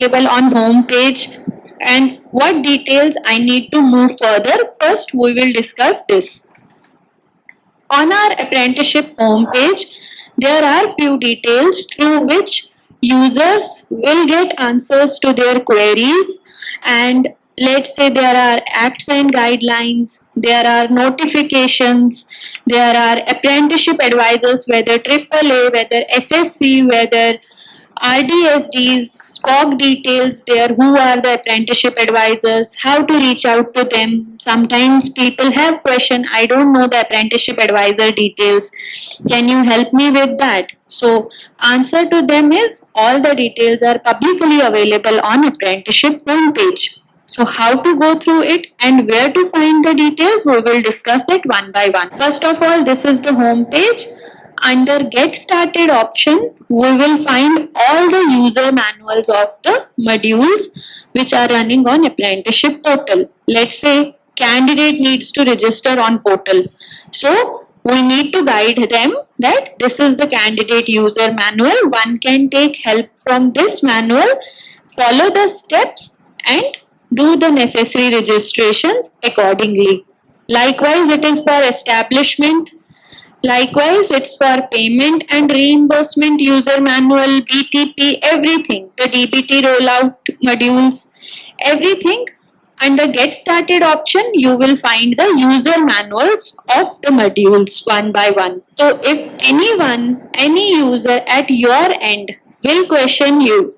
available on home page and what details I need to move further. First, we will discuss this. On our apprenticeship homepage, there are few details through which users will get answers to their queries, and let's say there are acts and guidelines, there are notifications, there are apprenticeship advisors, whether AAA, whether SSC, whether RDSDs, SPOC details there, who are the apprenticeship advisors, how to reach out to them. Sometimes people have question, I don't know the apprenticeship advisor details. Can you help me with that? So answer to them is all the details are publicly available on apprenticeship homepage. So how to go through it and where to find the details, we will discuss it one by one. First of all, this is the home page. Under Get Started option, we will find all the user manuals of the modules which are running on apprenticeship portal. Let's say candidate needs to register on portal. So we need to guide them that this is the candidate user manual. One can take help from this manual, follow the steps and do the necessary registrations accordingly. Likewise, it is for establishment. Likewise, it's for payment and reimbursement user manual, BTP, everything, the DBT rollout modules, everything. Under Get Started option, you will find the user manuals of the modules one by one. So if any user at your end will question you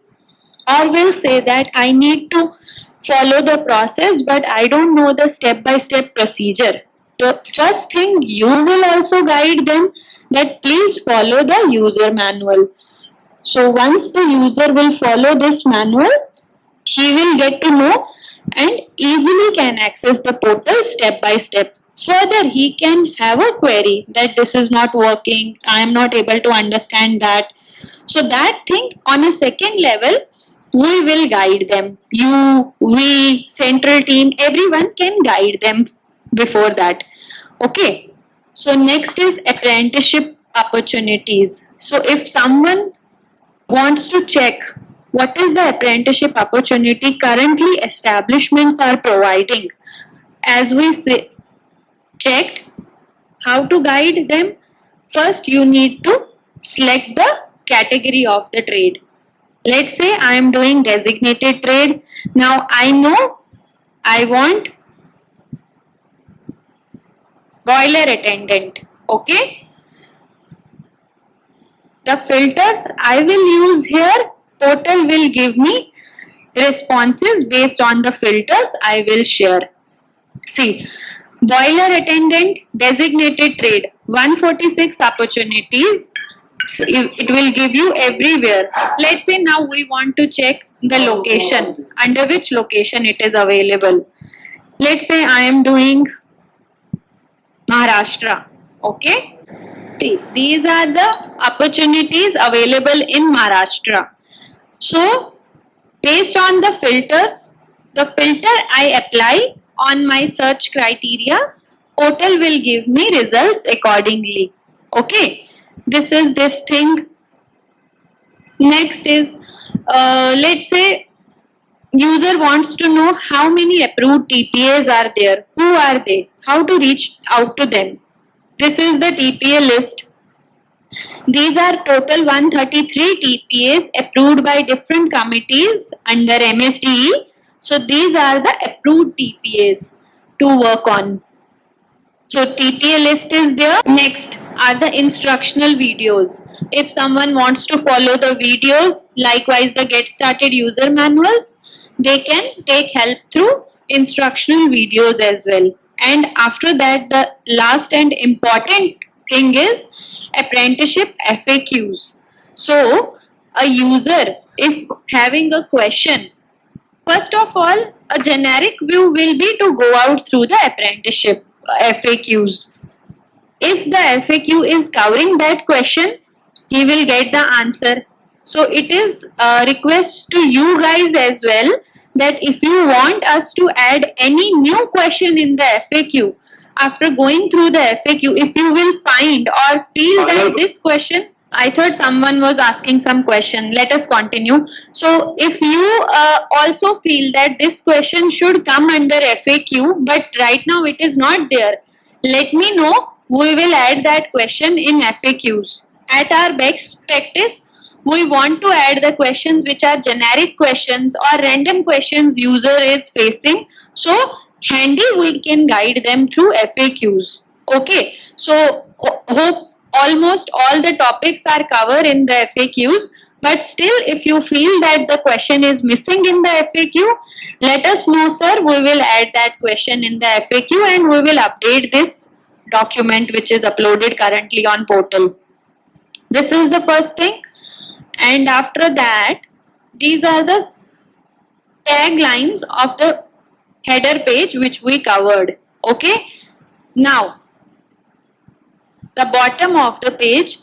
or will say that I need to follow the process but I don't know the step-by-step procedure, the first thing you will also guide them that please follow the user manual. So once the user will follow this manual, he will get to know and easily can access the portal step by step. Further, he can have a query that this is not working, I am not able to understand that. So that thing on a second level, we will guide them. You, we, central team, everyone can guide them before that. Okay. So next is apprenticeship opportunities. So if someone wants to check what is the apprenticeship opportunity currently establishments are providing, as we checked how to guide them, first you need to select the category of the trade. Let's say I am doing designated trade. Now I know I want boiler attendant. Okay. The filters I will use here, portal will give me responses based on the filters I will share. See, boiler attendant, designated trade, 146 opportunities. So it will give you everywhere. Let's say now we want to check the location, under which location it is available. Let's say I am doing Maharashtra. Okay. These are the opportunities available in Maharashtra. So, based on the filters, the filter I apply on my search criteria, portal will give me results accordingly. Okay, this is this thing. Next is, let's say user wants to know how many approved TPAs are there, who are they, how to reach out to them. This is the TPA list. These are total 133 TPAs approved by different committees under MSDE. So these are the approved TPAs to work on. So TPA list is there. Next are the instructional videos. If someone wants to follow the videos, likewise the Get Started user manuals, they can take help through instructional videos as well. And after that, the last and important thing is apprenticeship FAQs. So a user, if having a question, first of all, a generic view will be to go out through the apprenticeship FAQs. If the FAQ is covering that question, he will get the answer. So it is a request to you guys as well that if you want us to add any new question in the FAQ, after going through the FAQ, if you will find or feel that this question I thought someone was asking some question. Let us continue. So, if you also feel that this question should come under FAQ, but right now it is not there, let me know. We will add that question in FAQs. At our best practice, we want to add the questions which are generic questions or random questions user is facing. So, handy we can guide them through FAQs. Okay. So, hope almost all the topics are covered in the FAQs, but still if you feel that the question is missing in the FAQ, let us know, sir. We will add that question in the FAQ and we will update this document which is uploaded currently on portal. This is the first thing, and after that these are the taglines of the header page which we covered. Okay, now the bottom of the page,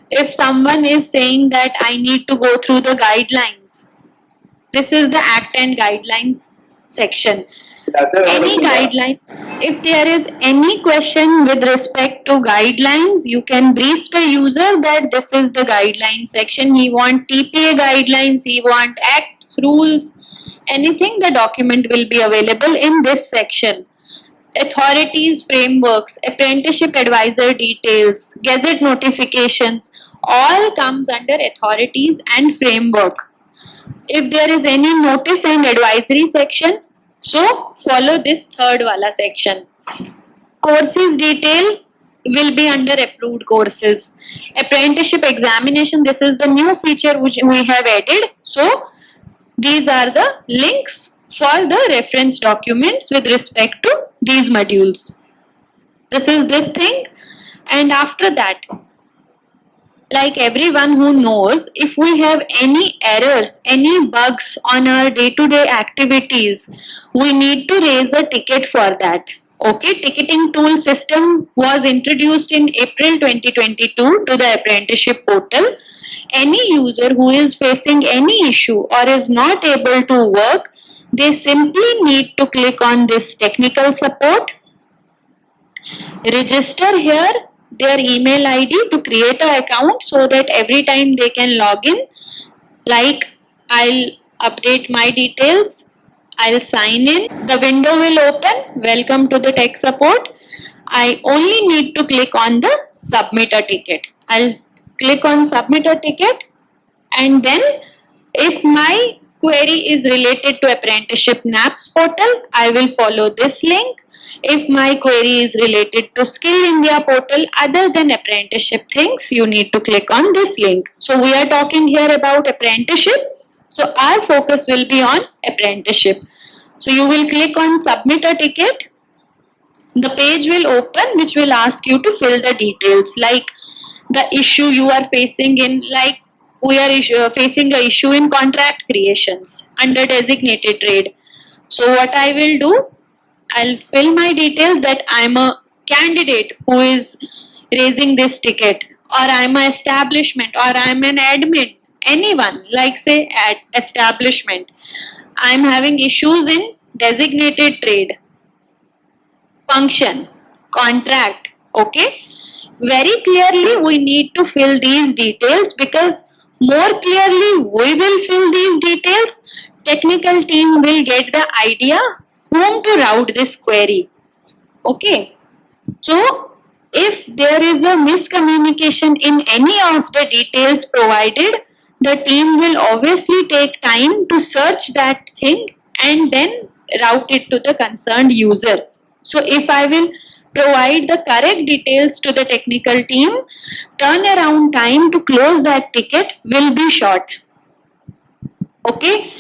if someone is saying that I need to go through the guidelines, this is the act and guidelines section. Any guideline, if there is any question with respect to guidelines, you can brief the user that this is the guideline section. He want TPA guidelines, he want acts, rules, anything, the document will be available in this section. Authorities, frameworks, apprenticeship advisor details, gazette notifications, all comes under authorities and framework. If there is any notice and advisory section, so follow this third wala section. Courses detail will be under approved courses. Apprenticeship examination, this is the new feature which we have added. So these are the links for the reference documents with respect to these modules. This is this thing, and after that, like everyone who knows, if we have any errors, any bugs on our day-to-day activities, we need to raise a ticket for that. Okay, ticketing tool system was introduced in April 2022 to the apprenticeship portal. Any user who is facing any issue or is not able to work, they simply need to click on this technical support, register here their email ID to create an account so that every time they can log in, like I'll update my details, I'll sign in, the window will open, welcome to the tech support. I only need to click on the submit a ticket. I'll click on submit a ticket, and then if my query is related to apprenticeship NAPS portal, I will follow this link. If my query is related to Skill India portal other than apprenticeship things, you need to click on this link. So we are talking here about apprenticeship. So our focus will be on apprenticeship. So you will click on submit a ticket. The page will open which will ask you to fill the details like the issue you are facing in, like we are facing a issue in contract creations under designated trade. So what I will do, I'll fill my details that I'm a candidate who is raising this ticket, or I'm an establishment, or I'm an admin, anyone, like say at establishment. I'm having issues in designated trade, function, contract. Okay, very clearly we need to fill these details, because more clearly we will fill these details, technical team will get the idea whom to route this query. Okay, so if there is a miscommunication in any of the details provided, the team will obviously take time to search that thing and then route it to the concerned user. So if I will provide the correct details to the technical team, turnaround time to close that ticket will be short. Okay,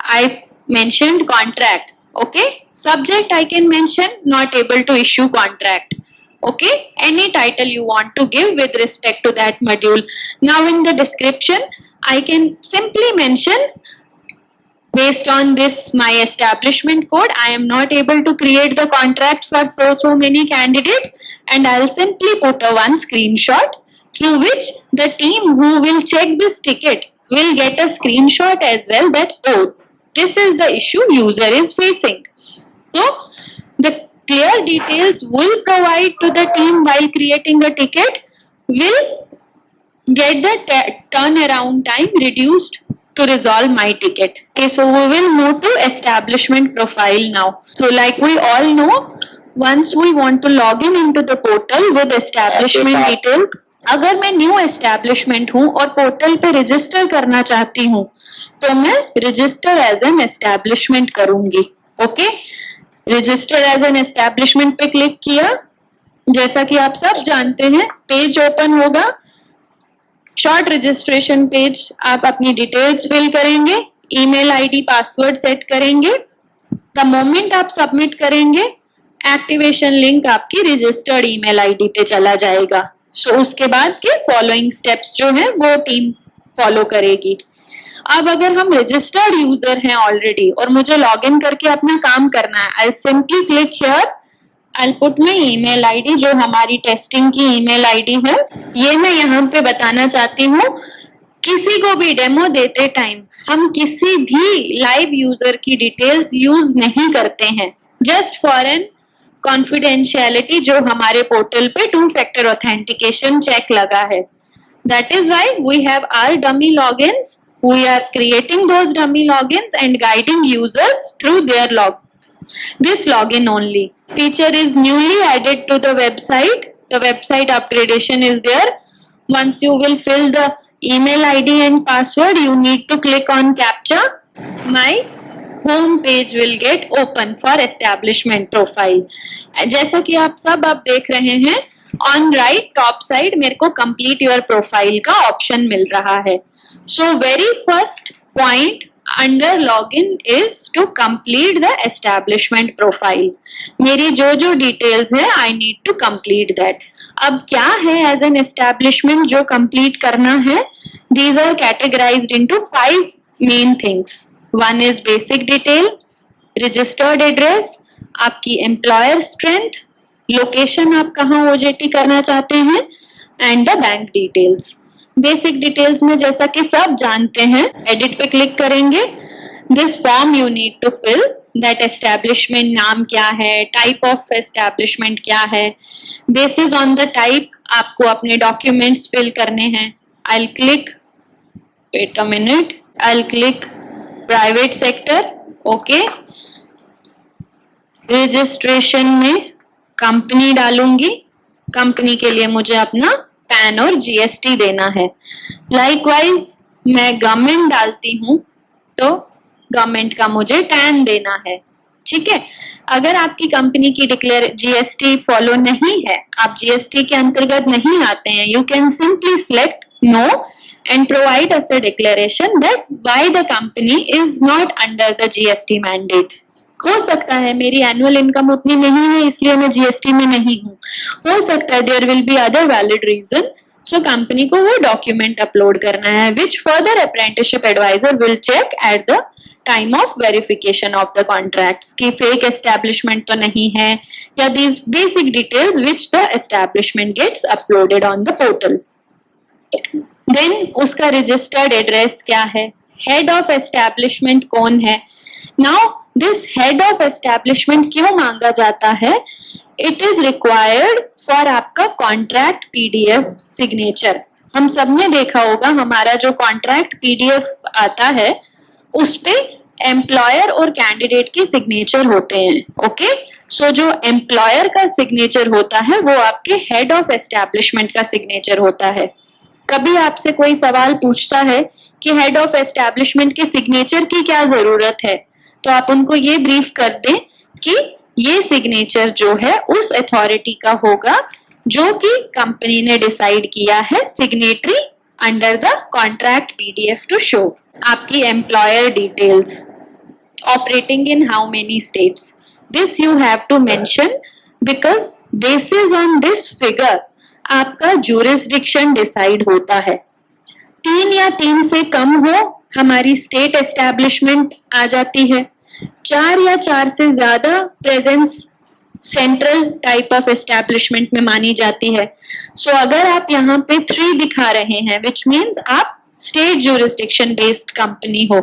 I mentioned contracts. Okay, subject I can mention not able to issue contract. Okay, any title you want to give with respect to that module. Now in the description I can simply mention, based on this my establishment code, I am not able to create the contract for so many candidates, and I'll simply put a one screenshot through which the team who will check this ticket will get a screenshot as well that, oh, this is the issue user is facing. So the clear details will provide to the team while creating a ticket will get the turnaround time reduced to resolve my ticket. Okay, so we will move to establishment profile now. So like we all know, once we want to log in into the portal with establishment detail, अगर मैं new establishment हूँ और portal पे register करना चाहती हूँ तो मैं रजिस्टर एज एन एस्टैब्लिशमेंट करूंगी. Okay, register as an establishment पे क्लिक किया. जैसा कि आप सब जानते हैं, पेज ओपन होगा. Short registration page. आप अपनी डिटेल्स फिल करेंगे, ईमेल आईडी पासवर्ड सेट करेंगे. द मोमेंट आप सबमिट करेंगे, एक्टिवेशन लिंक आपकी रजिस्टर्ड ईमेल आईडी पे चला जाएगा. सो उसके बाद के फॉलोइंग स्टेप्स जो है वो टीम फॉलो करेगी. अब अगर हम रजिस्टर्ड यूजर हैं ऑलरेडी और मुझे लॉग इन करके अपना काम करना है, I simply click here, I put my email ID जो हमारी टेस्टिंग की ईमेल आईडी है. ये मैं यहाँ पे बताना चाहती हूँ, किसी को भी डेमो देते टाइम हम किसी भी लाइव यूजर की डिटेल्स यूज नहीं करते हैं, जस्ट फॉर एन कॉन्फिडेंशियलिटी जो हमारे पोर्टल पे 2-factor ऑथेंटिकेशन चेक लगा है. That is why we have our dummy logins. We are creating those dummy logins and guiding users through their this login only. Feature is newly added to the website. The website upgradation is there. Once you will fill the email ID and password, you need to click on CAPTCHA. My home page will get open for establishment profile. जैसा कि आप सब अब देख रहे हैं, on right top side मेरे को कंप्लीट योर प्रोफाइल का ऑप्शन मिल रहा है. So very first point under login is to complete the establishment profile. मेरी जो जो डिटेल्स है I need to complete that. अब क्या है एज एन एस्टैब्लिशमेंट जो कंप्लीट करना है? These are categorized into 5 main things. One is basic detail, registered address, आपकी एम्प्लॉयर स्ट्रेंथ, लोकेशन आप कहाँ ओजेटी करना चाहते हैं, and the bank details. Basic details में जैसा कि सब जानते हैं, एडिट पे क्लिक करेंगे. This form you need to fill that establishment नाम क्या है, टाइप ऑफ एस्टैब्लिशमेंट क्या है. बेसिस ऑन द टाइप आपको अपने डॉक्यूमेंट्स फिल करने हैं. I click, wait a minute, I click private sector. Okay, registration में कंपनी डालूंगी. कंपनी के लिए मुझे अपना पैन और जीएसटी देना है. लाइकवाइज मैं गवर्नमेंट डालती हूँ तो गवर्नमेंट का मुझे टैन देना है. ठीक है, अगर आपकी कंपनी की डिक्लेयर जीएसटी फॉलो नहीं है, आप जीएसटी के अंतर्गत नहीं आते हैं, you can simply select no and provide us a declaration that why the company is not under the GST mandate. हो सकता है मेरी एनुअल इनकम उतनी नहीं है इसलिए मैं जीएसटी में नहीं हूँ. हो सकता है there will be other valid reason. So company को वो डॉक्यूमेंट अपलोड करना है which further apprenticeship adviser will check at the time of verification of the contracts की फेक एस्टैब्लिशमेंट तो नहीं है, या these basic details which the establishment gets uploaded on the portal. Then उसका रजिस्टर्ड एड्रेस क्या है, हेड ऑफ एस्टैब्लिशमेंट कौन है. Now this head of establishment क्यों मांगा जाता है? इट इज रिक्वायर्ड फॉर आपका कॉन्ट्रैक्ट पीडीएफ सिग्नेचर. हम सबने देखा होगा हमारा जो कॉन्ट्रैक्ट पीडीएफ आता है उस पे एम्प्लॉयर और कैंडिडेट के सिग्नेचर होते हैं. ओके, सो जो एम्प्लॉयर का सिग्नेचर होता है वो आपके हेड ऑफ एस्टैब्लिशमेंट का सिग्नेचर होता है. कभी आपसे कोई सवाल पूछता है कि हेड ऑफ एस्टैब्लिशमेंट के सिग्नेचर की क्या जरूरत है, तो आप उनको ये ब्रीफ कर दें कि ये सिग्नेचर जो है उस अथॉरिटी का होगा जो कि कंपनी ने डिसाइड किया है signatory under the contract PDF to show. आपकी employer details, operating in how many states, this you have to mention because basis on this figure आपका ज्यूरिसडिक्शन डिसाइड होता है. 3 या 3 से कम हो हमारी स्टेट एस्टैब्लिशमेंट आ जाती है. 4 या 4 से ज्यादा presence central type of establishment में मानी जाती है. सो अगर आप यहाँ पे 3 दिखा रहे हैं विच मीन्स आप स्टेट ज्यूरिसडिक्शन बेस्ड कंपनी हो.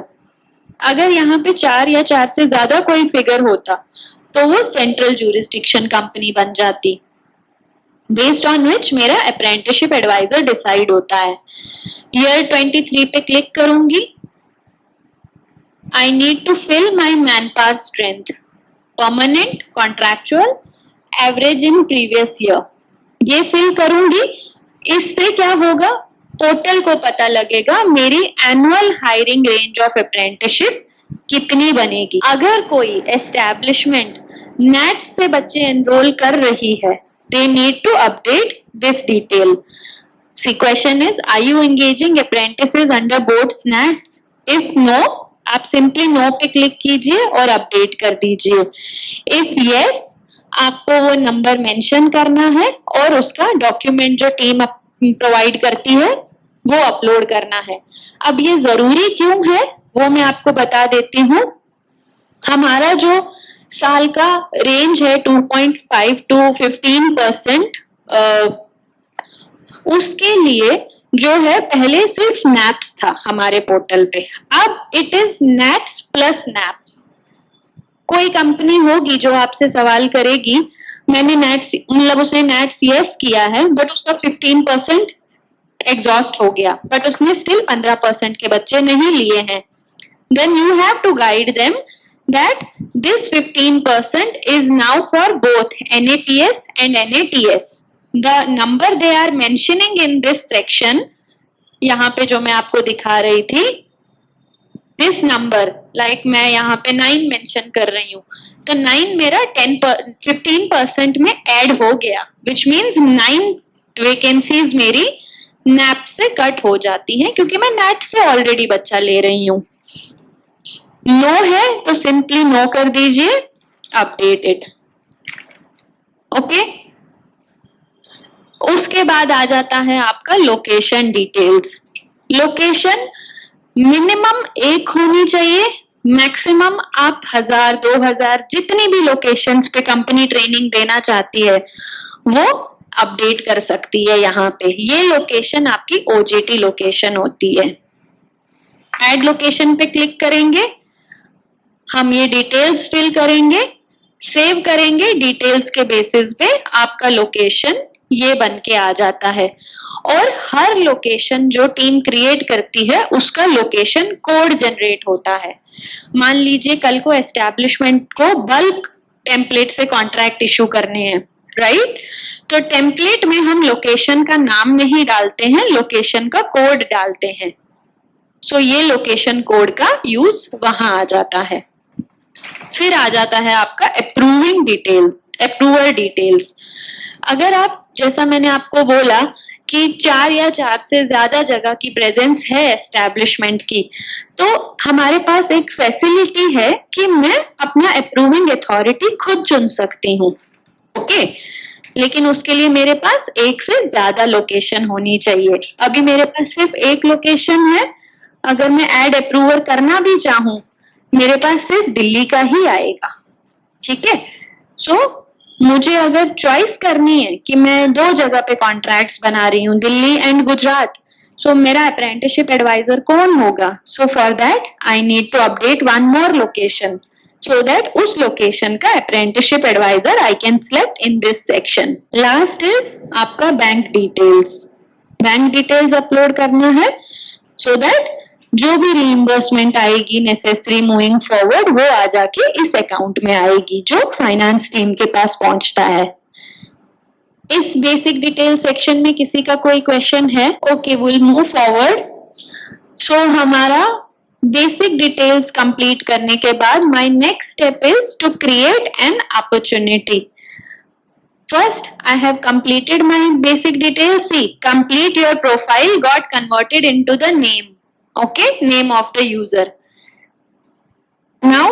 अगर यहाँ पे 4 या 4 से ज्यादा कोई फिगर होता तो वो सेंट्रल ज्यूरिसडिक्शन कंपनी बन जाती, बेस्ड ऑन विच मेरा अप्रेंटिसशिप एडवाइजर डिसाइड होता है. ईयर 23 पे क्लिक करूंगी। I need to fill my manpower strength, permanent, contractual, average in previous year. ये fill करूंगी। इससे क्या होगा, पोर्टल को पता लगेगा मेरी annual hiring range of apprenticeship कितनी बनेगी। अगर कोई एस्टैब्लिशमेंट नेट से बच्चे एनरोल कर रही है, they need to update this detail. See, question is, are you engaging apprentices under boards NATS? If no, आप सिंपली नो पे क्लिक कीजिए और अपडेट कर दीजिए। इफ यस, आपको वो नंबर मेंशन करना है और उसका डॉक्यूमेंट जो टीम प्रोवाइड करती है वो अपलोड करना है। अब ये जरूरी क्यों है वो मैं आपको बता देती हूँ। हमारा जो साल का रेंज है 2.5 to 15%, उसके लिए जो है पहले सिर्फ नैप्स था हमारे पोर्टल पे, अब it is nits plus naps. कोई कंपनी होगी जो आपसे सवाल करेगी मैंने नैट्स मतलब उसने नैट्स यस किया है बट उसका 15% एग्जॉस्ट हो गया, बट उसने स्टिल 15% के बच्चे नहीं लिए हैं। Then you have to guide them that this 15% is now for both NAPS and NATS. The number they are mentioning in this section, यहाँ पे जो मैं आपको दिखा रही थी, this number, like मैं यहाँ पे 9 मेंशन कर रही हूँ, तो 9 मेरा 15% में ऐड हो गया, which means 9 वैकेंसीज मेरी नैप से कट हो जाती हैं क्योंकि मैं नेट से ऑलरेडी बच्चा ले रही हूँ। नो है तो सिंपली नो कर दीजिए, अपडेट इट। ओके, उसके बाद आ जाता है आपका लोकेशन डिटेल्स। लोकेशन मिनिमम 1 होनी चाहिए, मैक्सिमम आप 1000 2000 जितनी भी लोकेशंस पे कंपनी ट्रेनिंग देना चाहती है वो अपडेट कर सकती है। यहाँ पे ये लोकेशन आपकी OJT लोकेशन होती है। ऐड लोकेशन पे क्लिक करेंगे, हम ये डिटेल्स फिल करेंगे, सेव करेंगे, डिटेल्स के बेसिस पे आपका लोकेशन ये बन के आ जाता है। और हर लोकेशन जो टीम क्रिएट करती है उसका लोकेशन कोड जनरेट होता है। मान लीजिए कल को एस्टैब्लिशमेंट को बल्क टेम्पलेट से कॉन्ट्रैक्ट इशू करने हैं, राइट? तो टेम्पलेट में हम लोकेशन का नाम नहीं डालते हैं, लोकेशन का कोड डालते हैं। सो ये लोकेशन कोड का यूज वहां आ जाता है। फिर आ जाता है आपका अप्रूविंग डिटेल, अप्रूवर डिटेल्स। अगर आप, जैसा मैंने आपको बोला कि 4 या 4 से ज्यादा जगह की प्रेजेंस है एस्टैब्लिशमेंट की, तो हमारे पास एक फैसिलिटी है कि मैं अपना अप्रूविंग अथॉरिटी खुद चुन सकती हूँ। ओके, लेकिन उसके लिए मेरे पास 1 से ज्यादा लोकेशन होनी चाहिए। अभी मेरे पास सिर्फ 1 लोकेशन है, अगर मैं ऐड अप्रूवर करना भी चाहूँ मेरे पास सिर्फ दिल्ली का ही आएगा। ठीक है, सो मुझे अगर चॉइस करनी है कि मैं 2 जगह पे कॉन्ट्रैक्ट्स बना रही हूँ, दिल्ली एंड गुजरात, सो मेरा अप्रेंटिसशिप एडवाइजर कौन होगा? So for that I need to update 1 more location so that उस लोकेशन का apprenticeship adviser I can select in this section. Last is आपका bank details. Bank details upload करना है so that जो भी reimbursement आएगी नेसेसरी मूविंग फॉरवर्ड वो आ जाके इस अकाउंट में आएगी जो फाइनेंस टीम के पास पहुंचता है। इस बेसिक डिटेल सेक्शन में किसी का कोई क्वेश्चन है? Okay, will move forward. So हमारा बेसिक डिटेल्स कंप्लीट करने के बाद my next step is to create an opportunity. First, I have completed my basic details. See, complete your profile got converted into the name. Okay, name of the user. Now,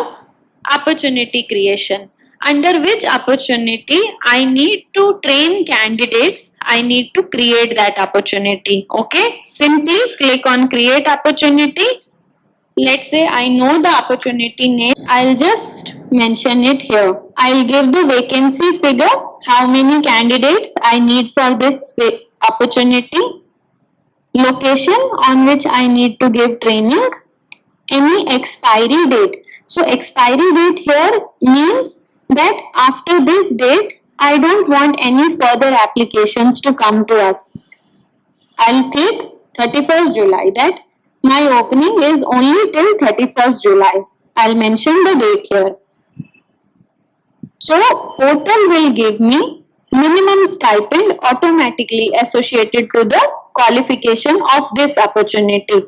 opportunity creation. Under which opportunity I need to train candidates, I need to create that opportunity. Okay, simply click on create opportunity. Let's say I know the opportunity name. I'll just mention it here. I'll give the vacancy figure, how many candidates I need for this opportunity, location on which I need to give training, any expiry date. So expiry date here means that after this date, I don't want any further applications to come to us. I'll click 31st July, that my opening is only till 31st July. I'll mention the date here. So portal will give me minimum stipend automatically associated to the qualification of this opportunity.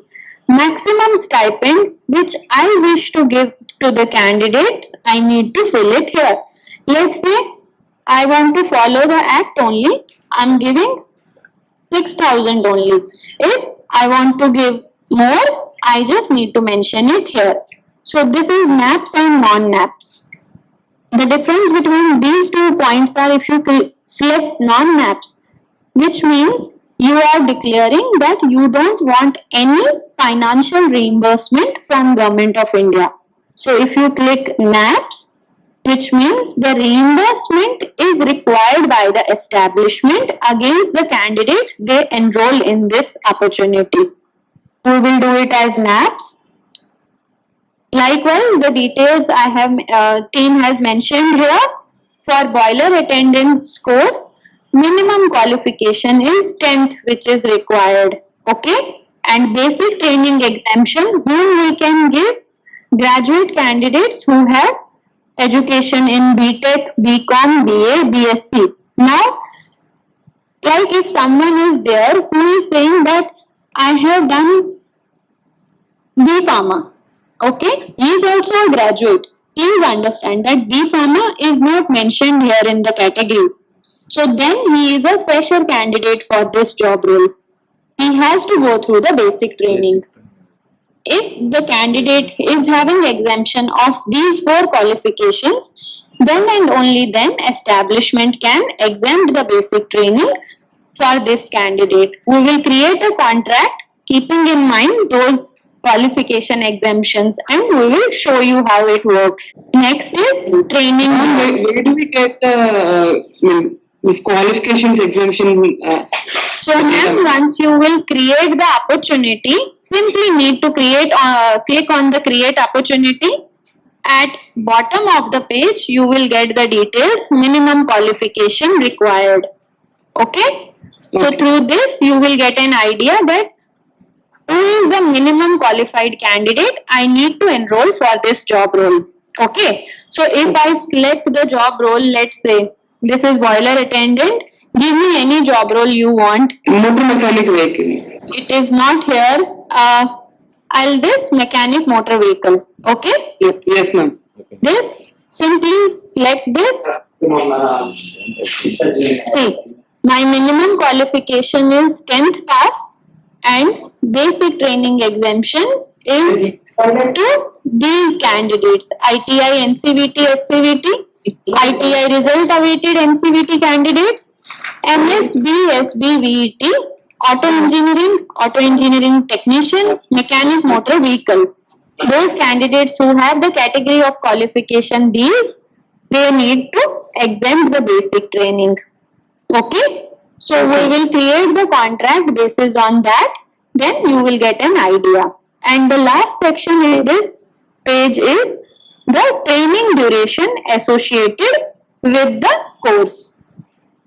Maximum stipend which I wish to give to the candidates, I need to fill it here. Let's say I want to follow the act only, I'm giving 6,000 only. If I want to give more, I just need to mention it here. So this is NAPS and non-NAPS. The difference between these 2 points are if you select non-NAPS, which means you are declaring that you don't want any financial reimbursement from Government of India. So if you click NAPS, which means the reimbursement is required by the establishment against the candidates they enroll in this opportunity. We will do it as NAPS. Likewise, the details I have team has mentioned here. For boiler attendance course, minimum qualification is 10th, which is required. Okay, and basic training exemption, whom we can give graduate candidates who have education in BTech, BCom, BA, BSc. Now, like if someone is there who is saying that I have done B Pharma. Okay, he is also a graduate. Please understand that B Pharma is not mentioned here in the category. So then he is a fresher candidate for this job role. He has to go through the basic training. If the candidate is having exemption of these 4 qualifications, then and only then establishment can exempt the basic training for this candidate. We will create a contract keeping in mind those qualification exemptions and we will show you how it works. Next is training. Where do we get this qualifications exemption? So ma'am, once you will create the opportunity, simply need to click on the create opportunity. At bottom of the page, you will get the details, minimum qualification required. Okay? So through this, you will get an idea that who is the minimum qualified candidate I need to enroll for this job role. Okay. So if I select the job role, let's say this is boiler attendant, give me any job role you want. Motor mechanic vehicle. It is not here. I'll this mechanic motor vehicle. Okay. Yes, ma'am. This, simply select this. See, my minimum qualification is 10th pass and basic training exemption is to these candidates: ITI, NCVT, SCVT, ITI result awaited NCVT candidates, MSB, SB, VET, auto engineering technician, mechanic motor vehicle. Those candidates who have the category of qualification these, they need to exempt the basic training. Okay. So we will create the contract basis on that. Then you will get an idea. And the last section in this page is the training duration associated with the course.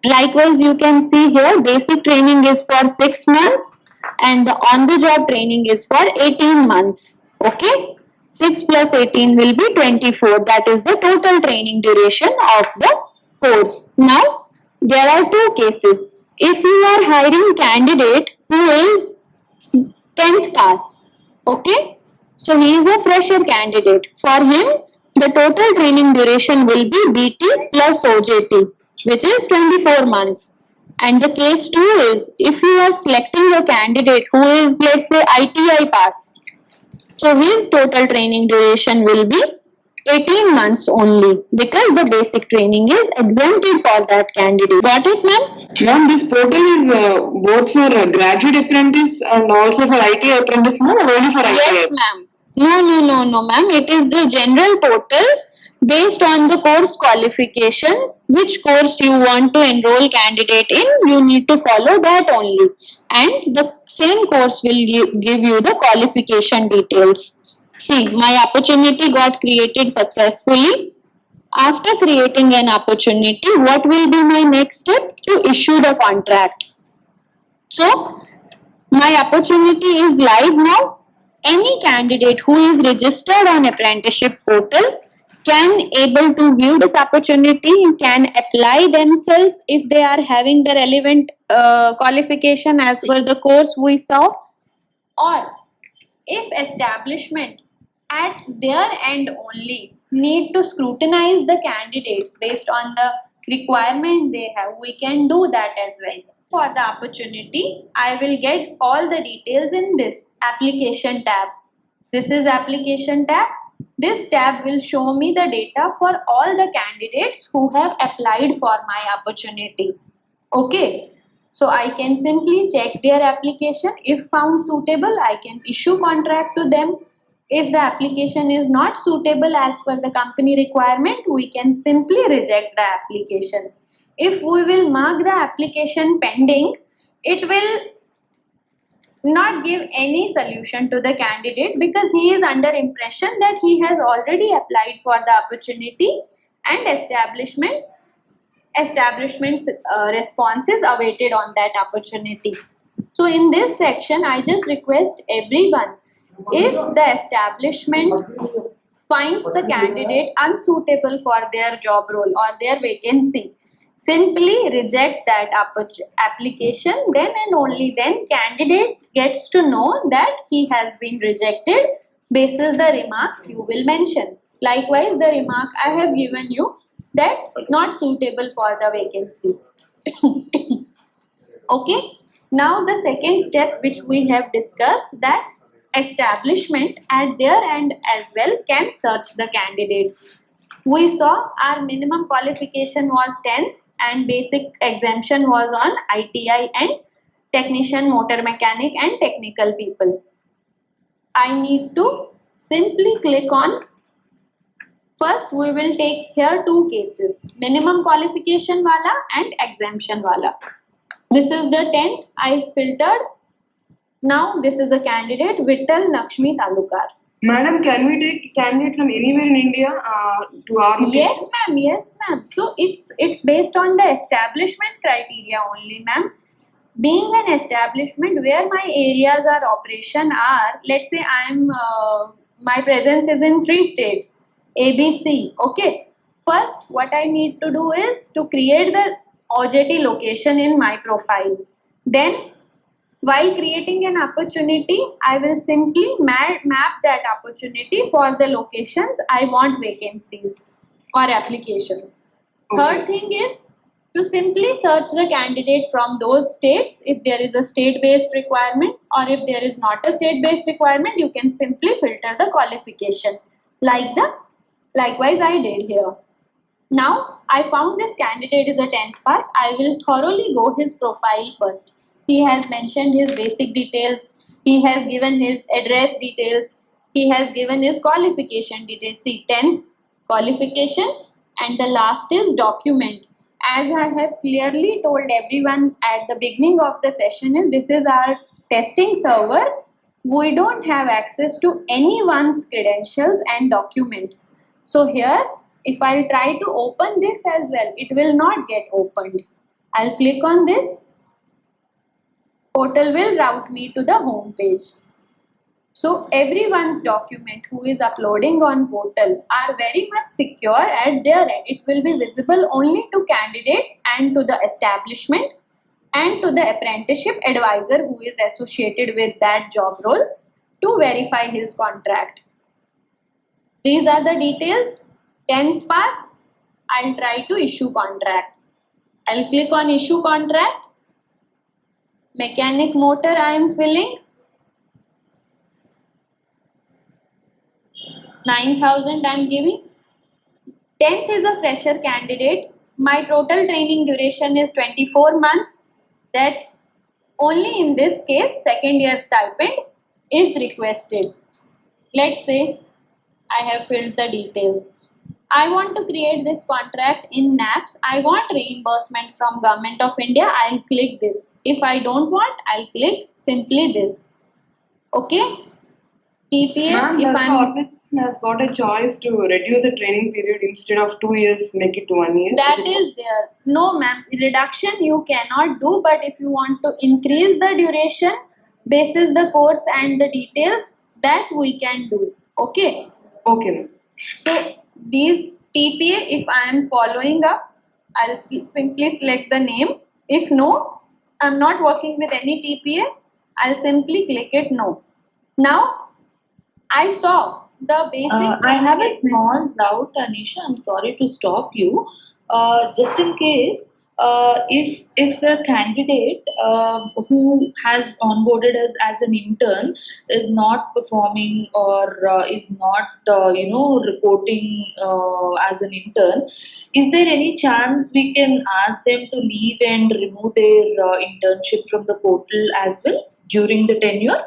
Likewise, you can see here basic training is for 6 months and the on-the-job training is for 18 months. Okay. 6 plus 18 will be 24. That is the total training duration of the course. Now, there are 2 cases. If you are hiring candidate who is 10th pass, okay, so he is a fresher candidate. For him, the total training duration will be BT plus OJT, which is 24 months. And the case 2 is if you are selecting a candidate who is, let's say, ITI pass, so his total training duration will be 18 months only because the basic training is exempted for that candidate. Got it, ma'am? Ma'am, this portal is both for graduate apprentice and also for IT apprentice, ma'am, or only for IT? Yes, ma'am. No, ma'am. It is the general portal based on the course qualification. Which course you want to enroll candidate in, you need to follow that only. And the same course will give you the qualification details. See, my opportunity got created successfully. After creating an opportunity, what will be my next step? To issue the contract. So, My opportunity is live now. Any candidate who is registered on apprenticeship portal can able to view this opportunity, can apply themselves if they are having the relevant qualification as per the course we saw, or if establishment at their end only need to scrutinize the candidates based on the requirement they have, we can do that as well. For the opportunity, I will get all the details in this application tab. This is application tab. This tab will show me the data for all the candidates who have applied for my opportunity. Okay, so I can simply check their application. If found suitable, I can issue contract to them. If the application is not suitable as per the company requirement, we can simply reject the application. If we will mark the application pending, it will not give any solution to the candidate because he is under impression that he has already applied for the opportunity and establishment response is awaited on that opportunity. So in this section, I just request everyone, if the establishment finds the candidate unsuitable for their job role or their vacancy, simply reject that application. Then and only then candidate gets to know that he has been rejected basis the remarks you will mention. Likewise, the remark I have given you that not suitable for the vacancy. Okay. Now the second step which we have discussed, that establishment at their end as well can search the candidates. We saw our minimum qualification was 10th and basic exemption was on ITI and technician, motor mechanic and technical people. I need to simply click on, first we will take here two cases, minimum qualification wala and exemption wala. This is the 10th I filtered. Now this is the candidate Vittal Lakshmi Talukar. Madam, can we take candidate from anywhere in India to our location? Yes, ma'am. Yes, ma'am. So it's based on the establishment criteria only, ma'am. Being an establishment where my areas of operation are, let's say my presence is in 3 states, ABC. Okay. First, what I need to do is to create the OJT location in my profile. Then, while creating an opportunity, I will simply map that opportunity for the locations I want vacancies or applications. Third thing is to simply search the candidate from those states if there is a state-based requirement, or if there is not a state-based requirement, you can simply filter the qualification likewise I did here. Now, I found this candidate is a 10th pass. I will thoroughly go his profile first. He has mentioned his basic details. He has given his address details. He has given his qualification details. See, 10th qualification, and the last is document. As I have clearly told everyone at the beginning of the session, is this is our testing server. We don't have access to anyone's credentials and documents. So here, if I try to open this as well, it will not get opened. I'll click on this. Portal will route me to the home page. So everyone's document who is uploading on portal are very much secure at their end. It will be visible only to candidate and to the establishment and to the apprenticeship advisor who is associated with that job role to verify his contract. These are the details. 10th pass, I'll try to issue contract. I'll click on issue contract. Mechanic motor I am filling. 9,000 I am giving. 10th is a fresher candidate. My total training duration is 24 months. That only in this case, second year stipend is requested. Let's say I have filled the details. I want to create this contract in NAPS. I want reimbursement from Government of India. I'll click this. If I don't want, I'll click simply this. Okay. TPA, if I'm... has got a choice to reduce the training period instead of 2 years, make it 1 year. That is there. No, ma'am. Reduction you cannot do, but if you want to increase the duration, basis the course and the details that we can do. Okay. Okay, ma'am. So these TPA, if I am following up, I'll simply select the name. If no, I'm not working with any TPA, I'll simply click it no. Now I saw the basic. I have a small doubt, Anisha. I'm sorry to stop you. Just in case, if a candidate who has onboarded us as an intern is not performing or is not, reporting as an intern, is there any chance we can ask them to leave and remove their internship from the portal as well during the tenure?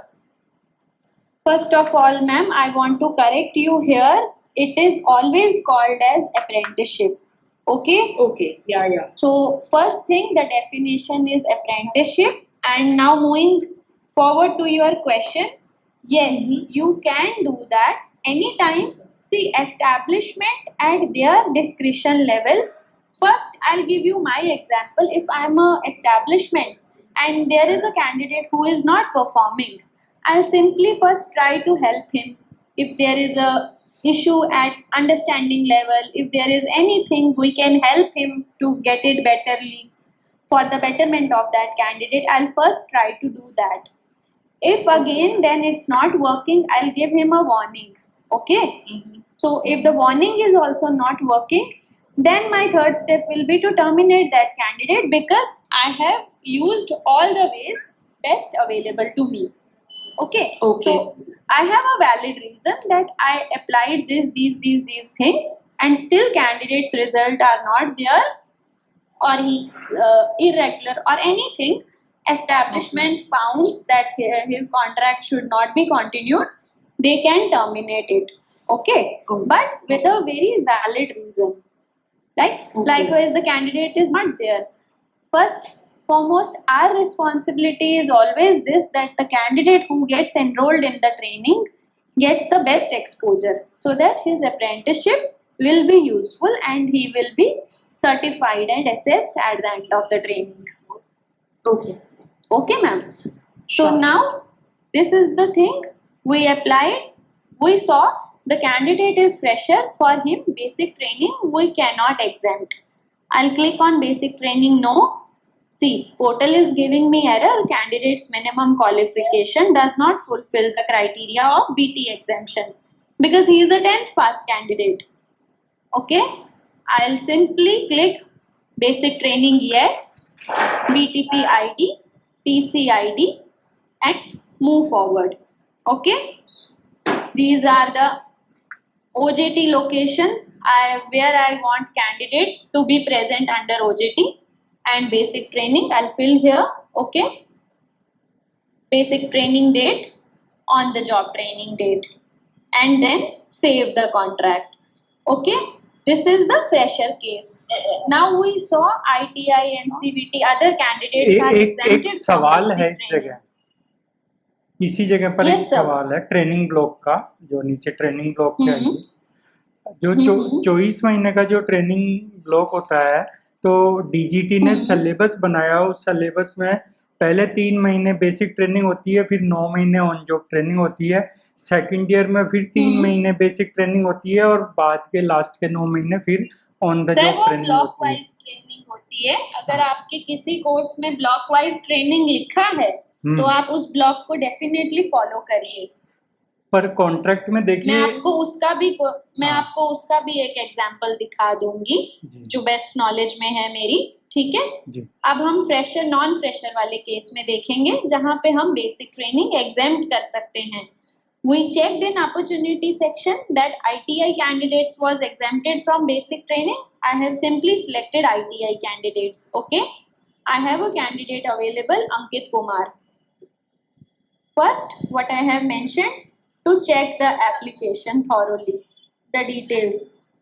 First of all, ma'am, I want to correct you here. It is always called as apprenticeship. Okay? Okay, yeah, yeah. So, first thing, the definition is apprenticeship. And now, moving forward to your question, yes, you can do that anytime the establishment at their discretion level. First, I'll give you my example. If I'm a establishment and there is a candidate who is not performing, I'll simply first try to help him. If there is a issue at understanding level, if there is anything we can help him to get it betterly for the betterment of that candidate, I'll first try to do that. If again then it's not working, I'll give him a warning. Okay? So if the warning is also not working, then my third step will be to terminate that candidate because I have used all the ways best available to me. Okay. Okay. So I have a valid reason that I applied these things and still candidate's result are not there or he irregular or anything. Establishment found that his contract should not be continued. They can terminate it. Okay. Okay. But with a very valid reason. Likewise, the candidate is not there. First, foremost, our responsibility is always this that the candidate who gets enrolled in the training gets the best exposure so that his apprenticeship will be useful and he will be certified and assessed at the end of the training. Okay. Okay, ma'am. So Sure. now this is the thing we applied. We saw the candidate is fresher. For him, basic training we cannot exempt. I'll click on basic training. No. See, portal is giving me error. Candidate's minimum qualification does not fulfill the criteria of BT exemption because he is a 10th pass candidate. Okay. I'll simply click basic training yes, BTP ID, TC ID and move forward. Okay. These are the OJT locations where I want candidate to be present under OJT and basic training. I'll fill here. Okay. Basic training date on the job training date and then save the contract. Okay. This is the fresher case. Now we saw ITI, NCVT, other candidates are एक एक exempted from सवाल है basic इस training. जगह इसी जगह पर Yes, एक sir. सवाल है ट्रेनिंग ब्लॉक का जो नीचे ट्रेनिंग ब्लॉक के हम्म। जो 24 महीने का जो ट्रेनिंग ब्लॉक होता है तो डीजीटी ने सिलेबस बनाया उस सिलेबस में पहले 3 महीने बेसिक ट्रेनिंग होती है फिर 9 महीने ऑन जॉब ट्रेनिंग होती है सेकंड ईयर में फिर 3 महीने बेसिक ट्रेनिंग होती है और बाद के लास्ट के 9 महीने फिर ऑन द सर जॉब वो ट्रेनिंग ब्लॉक होती है वाइज ट्रेनिंग होती है अगर आपके किसी कोर्स में ब्लॉक वाइज ट्रेनिंग लिखा है तो आप उस ब्लॉक को डेफिनेटली फॉलो करिए पर कॉन्ट्रैक्ट में मैं देखिए आपको उसका भी एक एग्जांपल दिखा दूंगी जी। जो बेस्ट नॉलेज में है मेरी ठीक है जी अब हम फ्रेशर नॉन फ्रेशर वाले केस में देखेंगे जहां पे हम बेसिक ट्रेनिंग एग्जेम्प्ट कर सकते हैं We checked in opportunity section that ITI candidates was exempted from basic training. I have simply selected ITI candidates. Okay. I have a candidate available, Ankit Kumar. First, what I have mentioned to check the application thoroughly. The details.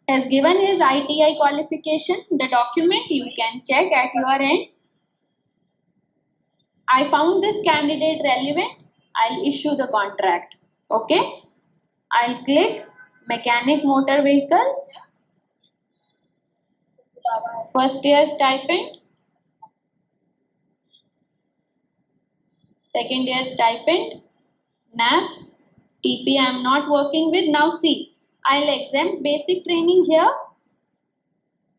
Has given his ITI qualification. The document you can check at your end. I found this candidate relevant. I'll issue the contract. Okay, I'll click mechanic motor vehicle, first year stipend, second year stipend, NAPS, TP I am not working with. Now see, I'll exempt basic training here.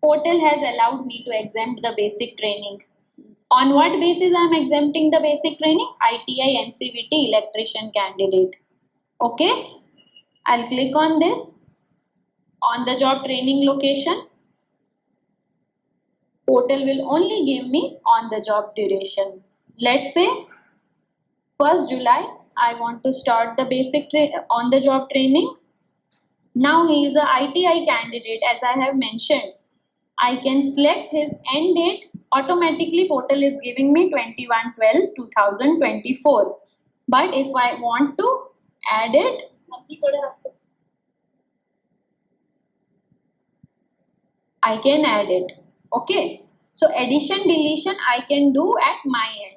Portal has allowed me to exempt the basic training. On what basis I am exempting the basic training? ITI NCVT electrician candidate. Okay, I'll click on this. On the job training location, portal will only give me on the job duration. Let's say 1st July, I want to start the basic on the job training. Now he is a ITI candidate, as I have mentioned. I can select his end date. Automatically portal is giving me 21/12/2024. But if I want to add it, I can add it. Okay. So addition, deletion I can do at my end.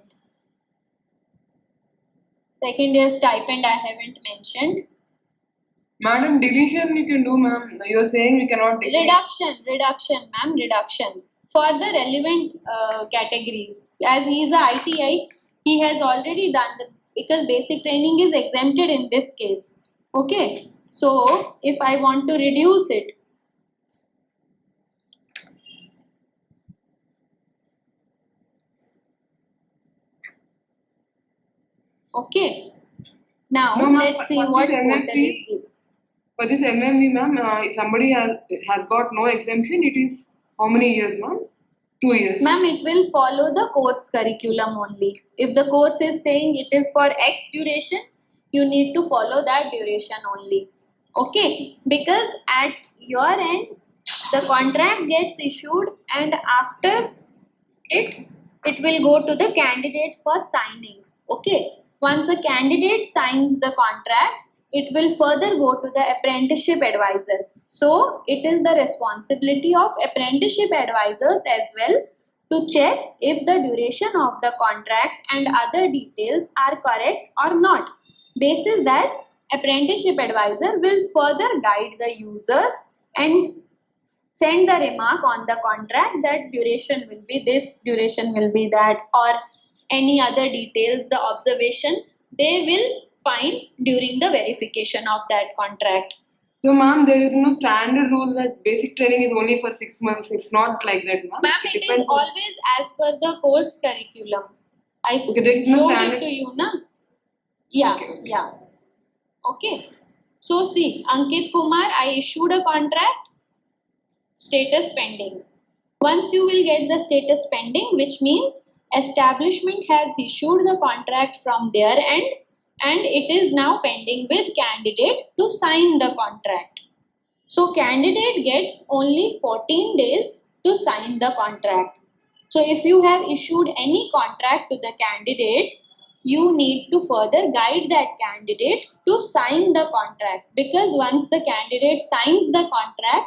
Second year stipend I haven't mentioned. Madam, deletion you can do, ma'am. You're saying we cannot delete. Reduction, ma'am, reduction. For the relevant categories. As he is a ITI, he has already done the, because basic training is exempted in this case. Okay. So if I want to reduce it, okay. Now No, ma'am, let's see for what this portal MMP is giving. For this MMV, ma'am, if somebody has got no exemption, it is how many years, ma'am? 2 years. Ma'am, it will follow the course curriculum only. If the course is saying it is for X duration, you need to follow that duration only. Okay, because at your end, the contract gets issued and after it will go to the candidate for signing. Okay, once a candidate signs the contract, it will further go to the apprenticeship advisor. So it is the responsibility of apprenticeship advisors as well to check if the duration of the contract and other details are correct or not. Basis that, apprenticeship advisor will further guide the users and send the remark on the contract that duration will be this, duration will be that, or any other details, the observation they will find during the verification of that contract. So, ma'am, there is no standard rule that basic training is only for 6 months. It's not like that, ma'am. Ma'am, it is depends on- always as per the course curriculum. I Okay, there is no showed it standard- to you, na? Yeah, Okay. yeah. Okay. So see, Ankit Kumar, I issued a contract, status pending. Once you will get the status pending, which means establishment has issued the contract from their end and it is now pending with candidate to sign the contract. So candidate gets only 14 days to sign the contract. So if you have issued any contract to the candidate, you need to further guide that candidate to sign the contract, because once the candidate signs the contract,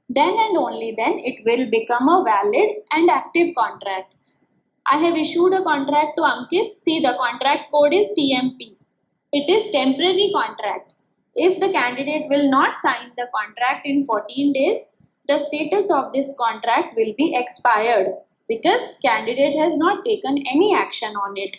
then and only then it will become a valid and active contract. I have issued a contract to Ankit. See, the contract code is TMP. It is temporary contract. If the candidate will not sign the contract in 14 days, the status of this contract will be expired because candidate has not taken any action on it.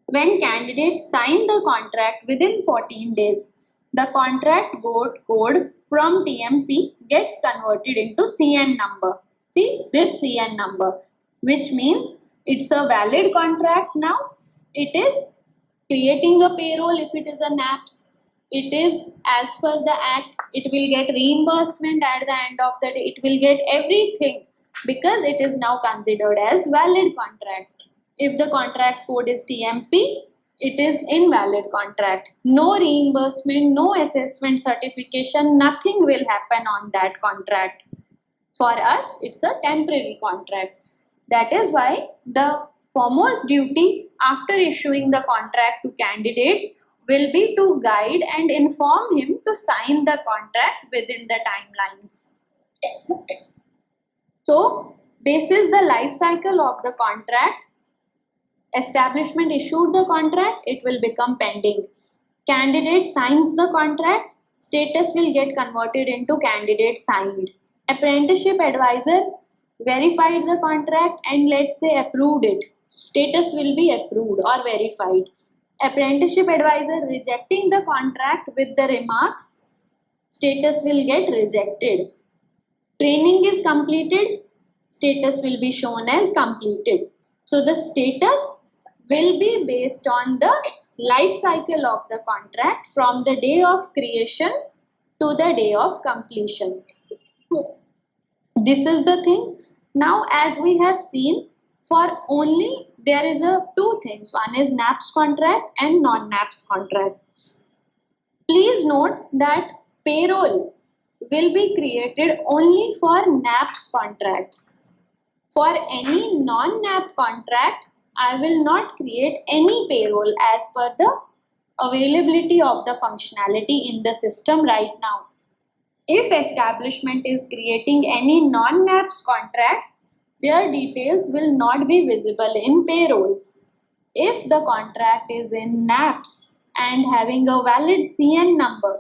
When candidates sign the contract within 14 days, the contract code from TMP gets converted into CN number. See this CN number, which means it's a valid contract now. It is creating a payroll if it is a NAPS. It is as per the act. It will get reimbursement at the end of the day. It will get everything because it is now considered as valid contract. If the contract code is TMP, it is invalid contract. No reimbursement, no assessment certification, nothing will happen on that contract. For us, it's a temporary contract. That is why the foremost duty after issuing the contract to candidate will be to guide and inform him to sign the contract within the timelines. So, this is the life cycle of the contract. Establishment issued the contract, it will become pending. Candidate signs the contract, status will get converted into candidate signed. Apprenticeship advisor verified the contract and let's say approved it. status will be approved or verified. Apprenticeship advisor rejecting the contract with the remarks, status will get rejected. Training is completed, status will be shown as completed. So the status will be based on the life cycle of the contract from the day of creation to the day of completion. This is the thing. Now, as we have seen, for only there is two things. One is NAPS contract and non-NAPS contract. Please note that payroll will be created only for NAPS contracts. For any non-NAP contract, I will not create any payroll as per the availability of the functionality in the system right now. If establishment is creating any non-NAPS contract, their details will not be visible in payrolls. If the contract is in NAPS and having a valid CN number,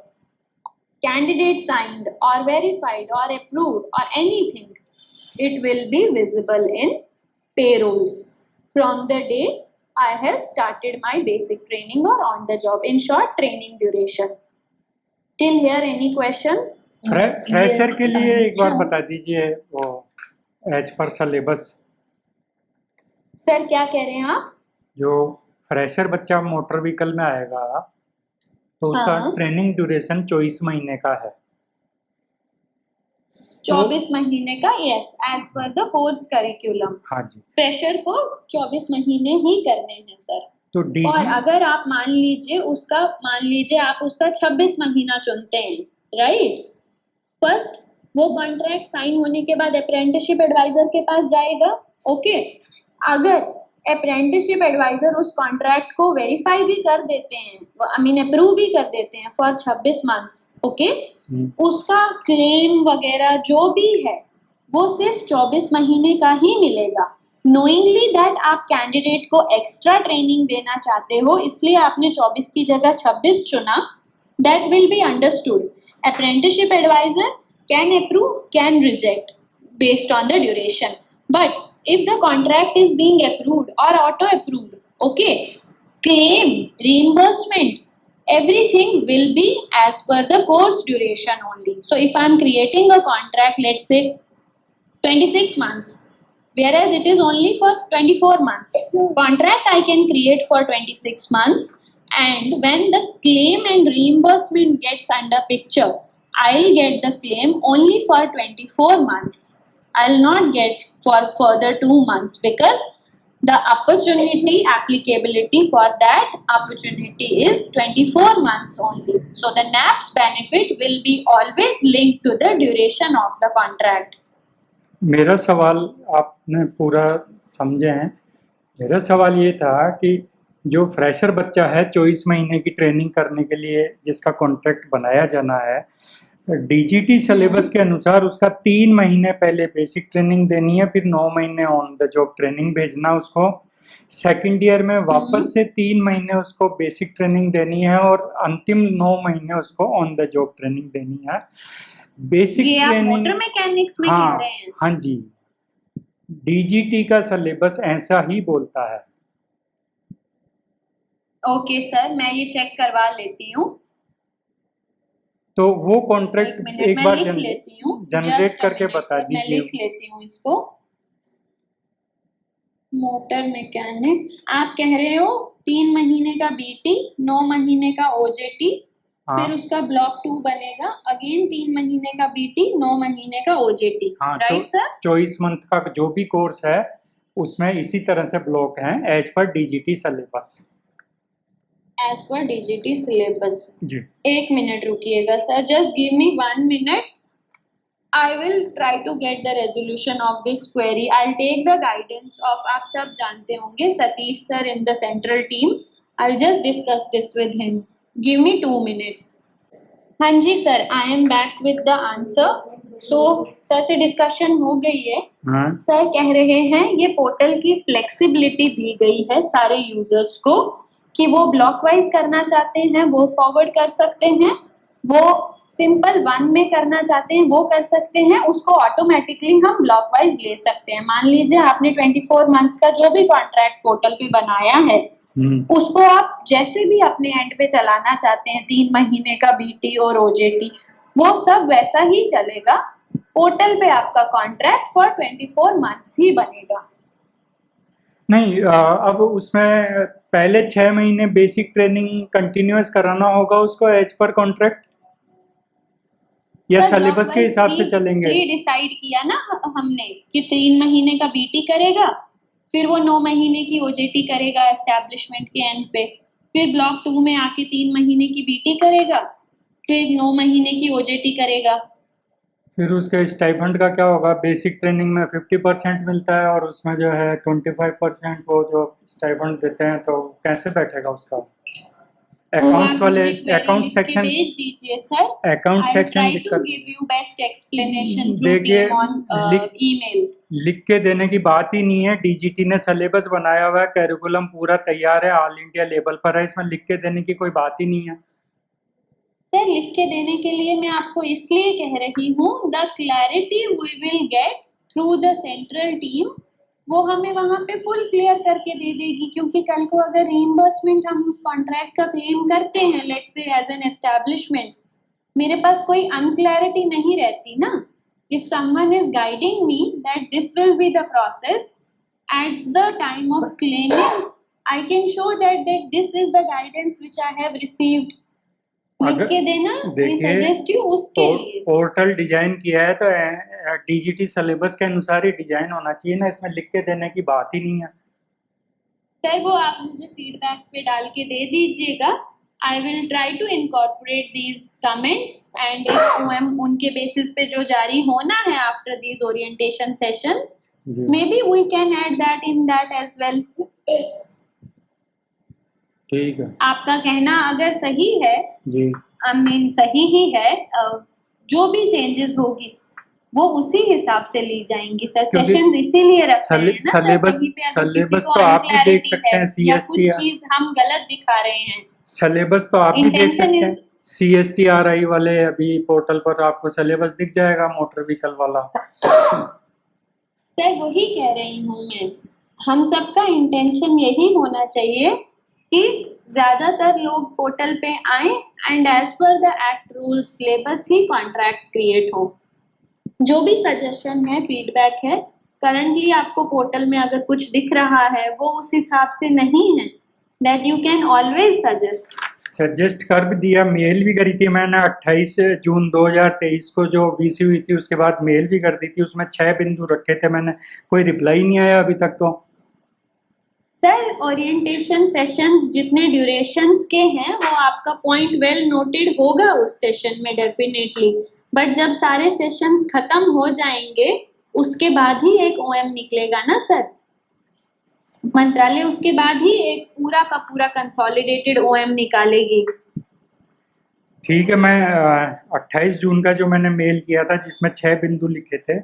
candidate signed or verified or approved or anything, it will be visible in payrolls from the day I have started my basic training or on the job. In short, training duration. Till here, any questions? Fresher Yes, के लिए एक बार sure. बता दीजिए वो as per syllabus, sir क्या कह रहे हैं आप? जो फ्रेशर बच्चा मोटर व्हीकल में आएगा तो उसका हाँ। ट्रेनिंग ड्यूरेशन 24 महीने का है। 24 महीने का, yes, as per the course curriculum. हाँ जी। फ्रेशर को 24 महीने ही करने हैं सर। तो और डीजी अगर आप मान लीजिए आप उसका 26 महीना चुनते हैं, राइट? फर्स्ट वो कॉन्ट्रैक्ट साइन होने के बाद अप्रेंटिसशिप एडवाइजर के पास जाएगा, ओके? अगर अप्रेंटिसशिप एडवाइजर उस कॉन्ट्रैक्ट को वेरीफाई भी कर देते हैं, आई मीन अप्रूव भी कर देते हैं फॉर 26 मंथ्स, ओके? उसका क्लेम वगैरह जो भी है वो सिर्फ 24 महीने का ही मिलेगा। नोइंगली दैट आप कैंडिडेट को एक्स्ट्रा ट्रेनिंग देना चाहते हो, इसलिए आपने 24 की जगह 26 चुना, that will be understood. Apprenticeship advisor can approve, can reject based on the duration. But if the contract is being approved or auto approved, okay, claim, reimbursement, everything will be as per the course duration only. So if I am creating a contract, let's say 26 months, whereas it is only for 24 months. Contract I can create for 26 months. And when the claim and reimbursement gets under picture, I'll get the claim only for 24 months. I'll not get for further 2 months because the opportunity applicability for that opportunity is 24 months only. So the NAPS benefit will be always linked to the duration of the contract. मेरा सवाल आपने पूरा समझे हैं। मेरा सवाल ये था कि जो फ्रेशर बच्चा है 24 महीने की ट्रेनिंग करने के लिए जिसका कॉन्ट्रैक्ट बनाया जाना है, डीजीटी सिलेबस के अनुसार उसका 3 महीने पहले बेसिक ट्रेनिंग देनी है, फिर 9 महीने ऑन द जॉब ट्रेनिंग भेजना उसको। सेकंड ईयर में वापस से 3 महीने उसको बेसिक ट्रेनिंग देनी है और अंतिम 9 महीने उसको ऑन द जॉब ट्रेनिंग देनी है। बेसिक ये आप ट्रेनिंग, मोटर मैकेनिक्स में कह रहे हैं? हाँ जी, डीजीटी का सिलेबस ऐसा ही बोलता है। ओके सर, मैं ये चेक करवा लेती हूँ। तो वो कॉन्ट्रैक्ट एक मैं बार लिख लेती हूँ, जनरेट Just a करके minute, बता sir, मैं दीजिए। लिख लेती हूँ इसको। मोटर मैकेनिक आप कह रहे हो 3 महीने का बीटी, 9 महीने का ओजेटी, हाँ। फिर उसका ब्लॉक 2 बनेगा, अगेन 3 महीने का बीटी, 9 महीने का ओजेटी, हाँ, राइट सर? 24 मंथ का जो भी कोर्स है उसमें इसी तरह से ब्लॉक हैं as per DGT syllabus. As per DGT syllabus. जी। 1 मिनट रुकिएगा sir, just give me 1 minute. I will try to get the resolution of this query. I'll take the guidance of, आप सब जानते होंगे, Satish sir in the central team. I'll just discuss this with him. Give me 2 minutes. हाँ जी sir, I am back with the answer. So sir से discussion हो गई है। हाँ। सर कह रहे हैं ये पोर्टल की फ्लेक्सिबिलिटी दी गई है सारे यूजर्स को कि वो ब्लॉक वाइज करना चाहते हैं वो फॉरवर्ड कर सकते हैं, वो सिंपल 1 में करना चाहते हैं वो कर सकते हैं, उसको ऑटोमेटिकली हम ब्लॉक वाइज ले सकते हैं। मान लीजिए आपने 24 मंथ्स का जो भी कॉन्ट्रैक्ट पोर्टल पे बनाया है उसको आप जैसे भी अपने एंड पे चलाना चाहते हैं, 3 महीने का बीटी और ओजेटी, वो सब वैसा ही चलेगा। पोर्टल पे आपका कॉन्ट्रैक्ट फॉर 24 मंथ्स ही बनेगा। नहीं, अब उसमें पहले 6 महीने बेसिक ट्रेनिंग कंटिन्यूअस कराना होगा उसको एज पर कॉन्ट्रैक्ट, या सिलेबस के हिसाब से चलेंगे? डिसाइड किया ना हमने कि 3 महीने का बीटी करेगा, फिर वो 9 महीने की ओजेटी करेगा एस्टैब्लिशमेंट के एंड पे, फिर ब्लॉक 2 में आके 3 महीने की बीटी करेगा, फिर 9 महीने की ओजेटी करेगा। फिर उसके स्टाइपेंड का क्या होगा? बेसिक ट्रेनिंग में 50% मिलता है और उसमें जो है 25% वो जो स्टाइपेंड देते हैं, तो कैसे बैठेगा उसका? अकाउंट्स वाले अकाउंट सेक्शन भेज दीजिए सर, अकाउंट सेक्शन टू दिक्कत give you best explanation through देखिए, टीम ऑन ईमेल। लिख के देने की बात ही नहीं है। डीजीटी ने सिलेबस बनाया हुआ है, कैरिकुलम पूरा तैयार है, ऑल इंडिया लेवल पर है, इसमें लिख के देने की कोई बात ही नहीं है। सर लिख के देने के लिए मैं आपको इसलिए कह रही हूँ, the clarity we will get through the central team, वो हमें वहाँ पे फुल क्लियर करके दे देगी। क्योंकि कल को अगर रीइंबर्समेंट हम उस कॉन्ट्रैक्ट का क्लेम करते हैं, let's say as an establishment, मेरे पास कोई अनक्लैरिटी नहीं रहती ना। If someone is guiding me that this will be the process at the time of claiming, I can show that this is the guidance which I have received. लिख के देना, we suggest you उसके लिए। Portal design किया है तो DGT syllabus के अनुसार ही डिजाइन होना चाहिए ना, इसमें लिख के देने की बात ही नहीं है। सर वो आप मुझे फीडबैक पे डाल के दे दीजिएगा। I will try to incorporate these comments and OM उनके बेसिस पे जो जारी होना है after these orientation sessions, maybe we can add that in that as well. ठीक है, आपका कहना अगर सही है, जी आई मीन सही ही है, जो भी चेंजेस होगी वो उसी हिसाब से ली जाएंगी सर। सेशंस इसीलिए रखते हैं ना सर, कहीं पे अगर सिलेबस किसी को तो आप भी देख unclarity सकते हैं, है या कुछ CST चीज हम गलत दिखा रहे हैं। सिलेबस तो आप भी देख Intention सकते हैं, is- CSTRI वाले अभी पोर्टल पर आपको सिलेबस दिख जाएगा मोटर व्हीकल वाला। सर वही कह रही हूँ मैं, हम सबका इंटेंशन यही होना चाहिए कि ज्यादातर लोग पोर्टल पे आए and as per the act rules syllabus ही कॉन्ट्रैक्ट्स क्रिएट हो। जो भी सजेशन है, फीडबैक है, करंटली आपको पोर्टल में अगर कुछ दिख रहा है वो उस हिसाब से नहीं है, that you can always suggest कर भी दिया, मेल भी करी थी मैंने 28 जून 2023 को जो वीसी हुई थी, उसके बाद मेल भी कर दी थी, उसमें 6 बिंदु रखे थे मैंने, कोई रिप्लाई नहीं आया अभी तक। तो सर ओरिएंटेशन सेशंस जितने ड्यूरेशंस के हैं वो आपका पॉइंट वेल नोटेड होगा उस सेशन में डेफिनेटली, बट जब सारे सेशंस खत्म हो जाएंगे उसके बाद ही एक ओएम निकलेगा ना सर, मंत्रालय उसके बाद ही एक पूरा का पूरा कंसोलिडेटेड ओएम निकालेगी। ठीक है, मैं 28 जून का जो मैंने मेल किया था जिसमें 6 बिंदु लिखे थे,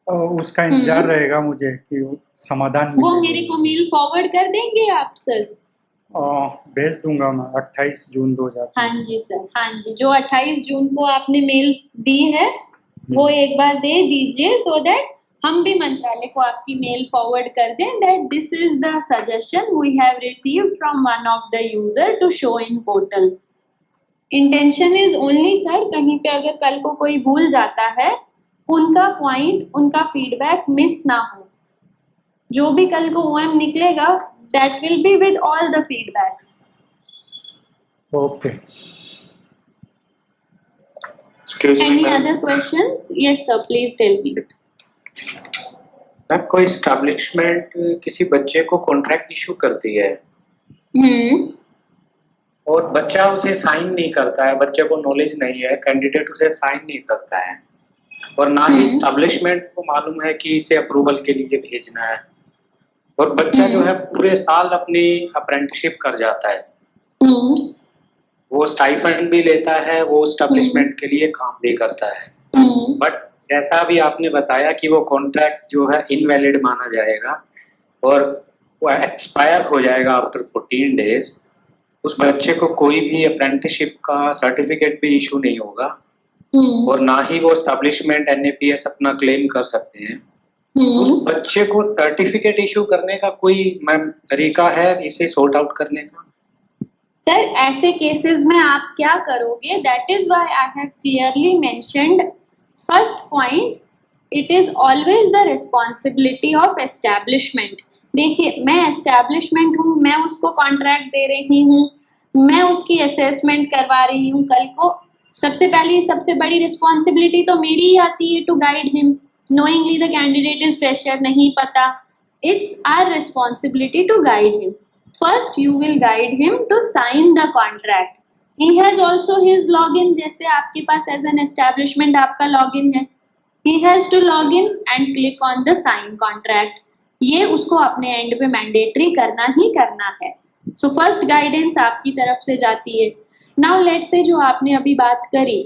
उसका इंतजार रहेगा मुझे कि समाधान वो मिले। मेरे को मेल फॉरवर्ड कर देंगे आप सर? भेज दूंगा मैं 28 जून 2023। हाँ जी सर, हाँ जी, जो 28 जून को आपने मेल दी है वो एक बार दे दीजिए, सो दैट हम भी मंत्रालय को आपकी मेल फॉरवर्ड कर दें that this is the suggestion we have received from one of the user to show in portal. Intention is only sir, कहीं पे अगर कल को कोई भूल जाता है, उनका पॉइंट, उनका फीडबैक मिस ना हो। जो भी कल को ओएम निकलेगा that will be with all the feedbacks. Okay, any other questions? Yes sir, please tell me. Ma'am कोई एस्टैब्लिशमेंट किसी बच्चे को कॉन्ट्रैक्ट इशू करती है और बच्चा उसे साइन नहीं करता है, बच्चे को नॉलेज नहीं है, कैंडिडेट उसे साइन नहीं करता है और ना ही एस्टैब्लिशमेंट को मालूम है कि इसे अप्रूवल के लिए भेजना है, और बच्चा जो है पूरे साल अपनी अप्रेंटिसशिप कर जाता है, वो स्टाइफंड भी लेता है, वो एस्टैब्लिशमेंट के लिए काम भी करता है, बट जैसा भी आपने बताया कि वो कॉन्ट्रैक्ट जो है इनवैलिड माना जाएगा और वो एक्सपायर हो जाएगा आफ्टर 14 डेज, उस बच्चे को कोई भी अप्रेंटिसशिप का सर्टिफिकेट भी इशू नहीं होगा और ना ही वो एस्टेब्लिशमेंट NAPS अपना क्लेम कर सकते हैं। उस बच्चे को सर्टिफिकेट इशू करने का कोई मैम तरीका है इसे सॉर्ट आउट करने का? सर ऐसे केसेस में आप क्या करोगे? That is why I have clearly mentioned first point, it is always the responsibility of establishment. देखिए मैं एस्टैब्लिशमेंट हूँ, मैं उसको कॉन्ट्रैक्ट दे रही हूँ, मैं उसकी असेसमेंट करवा रही हूँ, कल को सबसे पहली सबसे बड़ी रिस्पॉन्सिबिलिटी तो मेरी ही आती है to guide him. knowingly the candidate is fresher, नहीं पता, it's our responsibility to guide him. First you will guide him to sign the contract. He has also his login, जैसे आपके पास as an establishment आपका login है, he has to log in and click on the sign contract. ये उसको अपने end पे mandatory करना ही करना है। So first guidance आपकी तरफ से जाती है। Now let's say जो आपने अभी बात करी,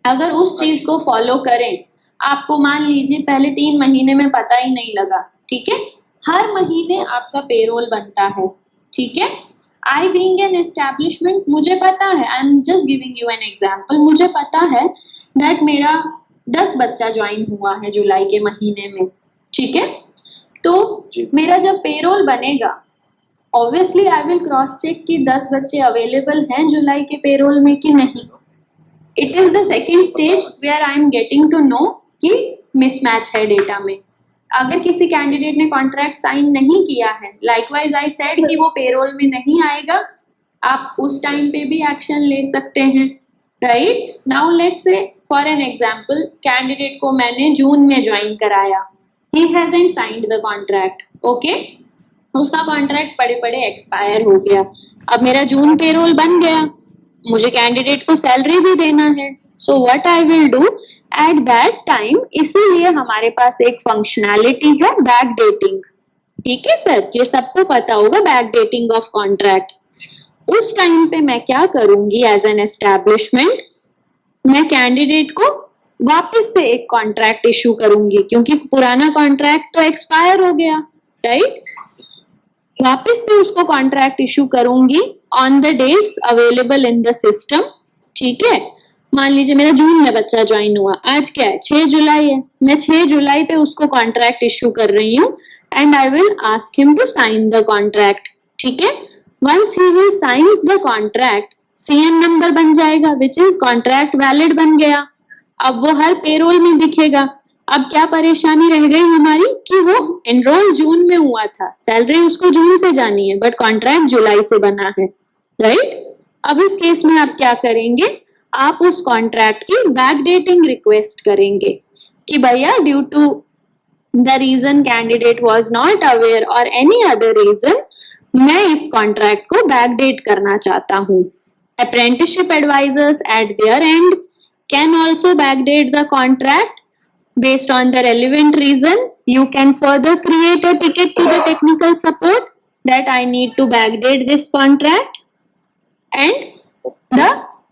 अगर उस चीज को follow करें, आपको मान लीजिए पहले 3 महीने में पता ही नहीं लगा, ठीक है, हर महीने आपका पेरोल बनता है, ठीक है। आई बीइंग एन एस्टैब्लिशमेंट, मुझे पता है, I am just giving you an example, मुझे पता है दैट मेरा 10 बच्चा ज्वाइन हुआ है जुलाई के महीने में, ठीक है। तो मेरा जब पेरोल बनेगा, obviously I will cross check कि 10 बच्चे अवेलेबल हैं जुलाई के पेरोल में कि नहीं। It is the second stage where I am getting to know कि मिसमैच है डेटा में। अगर किसी कैंडिडेट ने कॉन्ट्रैक्ट साइन नहीं किया है, लाइकवाइज आई सेड कि वो पेरोल में नहीं आएगा, आप उस टाइम पे भी एक्शन ले सकते हैं, right. Now let's say for an example, candidate को मैंने जून में ज्वाइन कराया, he hasn't signed the contract, okay, उसका कॉन्ट्रैक्ट पड़े पड़े एक्सपायर हो गया। अब मेरा जून पेरोल बन गया, मुझे कैंडिडेट को सैलरी भी देना है, so what I will do at that time, इसीलिए हमारे पास एक फंक्शनैलिटी है बैक डेटिंग, ठीक है सर, ये सबको पता होगा बैक डेटिंग ऑफ कॉन्ट्रैक्ट्स। उस टाइम पे मैं क्या करूंगी एज एन एस्टैब्लिशमेंट, मैं कैंडिडेट को वापस से एक कॉन्ट्रैक्ट इशू करूंगी, क्योंकि पुराना कॉन्ट्रैक्ट तो एक्सपायर हो गया, राइट। वापस से उसको कॉन्ट्रैक्ट इशू करूंगी on the dates available in the system, ठीक है। मान लीजिए मेरा जून में बच्चा ज्वाइन हुआ, आज क्या है, 6 जुलाई है, मैं 6 जुलाई पे उसको कॉन्ट्रैक्ट इशू कर रही हूँ and I will ask him to sign the contract, ठीक है। Once he will sign the contract, CN number बन जाएगा विच इज कॉन्ट्रैक्ट वैलिड बन गया। अब वो हर पेरोल में दिखेगा। अब क्या परेशानी रह गई हमारी कि वो एनरोल जून में हुआ था, सैलरी उसको जून से जानी है, बट कॉन्ट्रैक्ट जुलाई से बना है, राइट। अब इस केस में आप क्या करेंगे, आप उस कॉन्ट्रैक्ट की बैक डेटिंग रिक्वेस्ट करेंगे कि भैया due to the reason candidate was not aware और एनी अदर रीजन, मैं इस कॉन्ट्रैक्ट को बैक डेट करना चाहता हूँ। Apprenticeship advisers at there and can also back date the contract based on the relevant reason. You can further create a ticket to the technical support that I need to backdate this contract, and the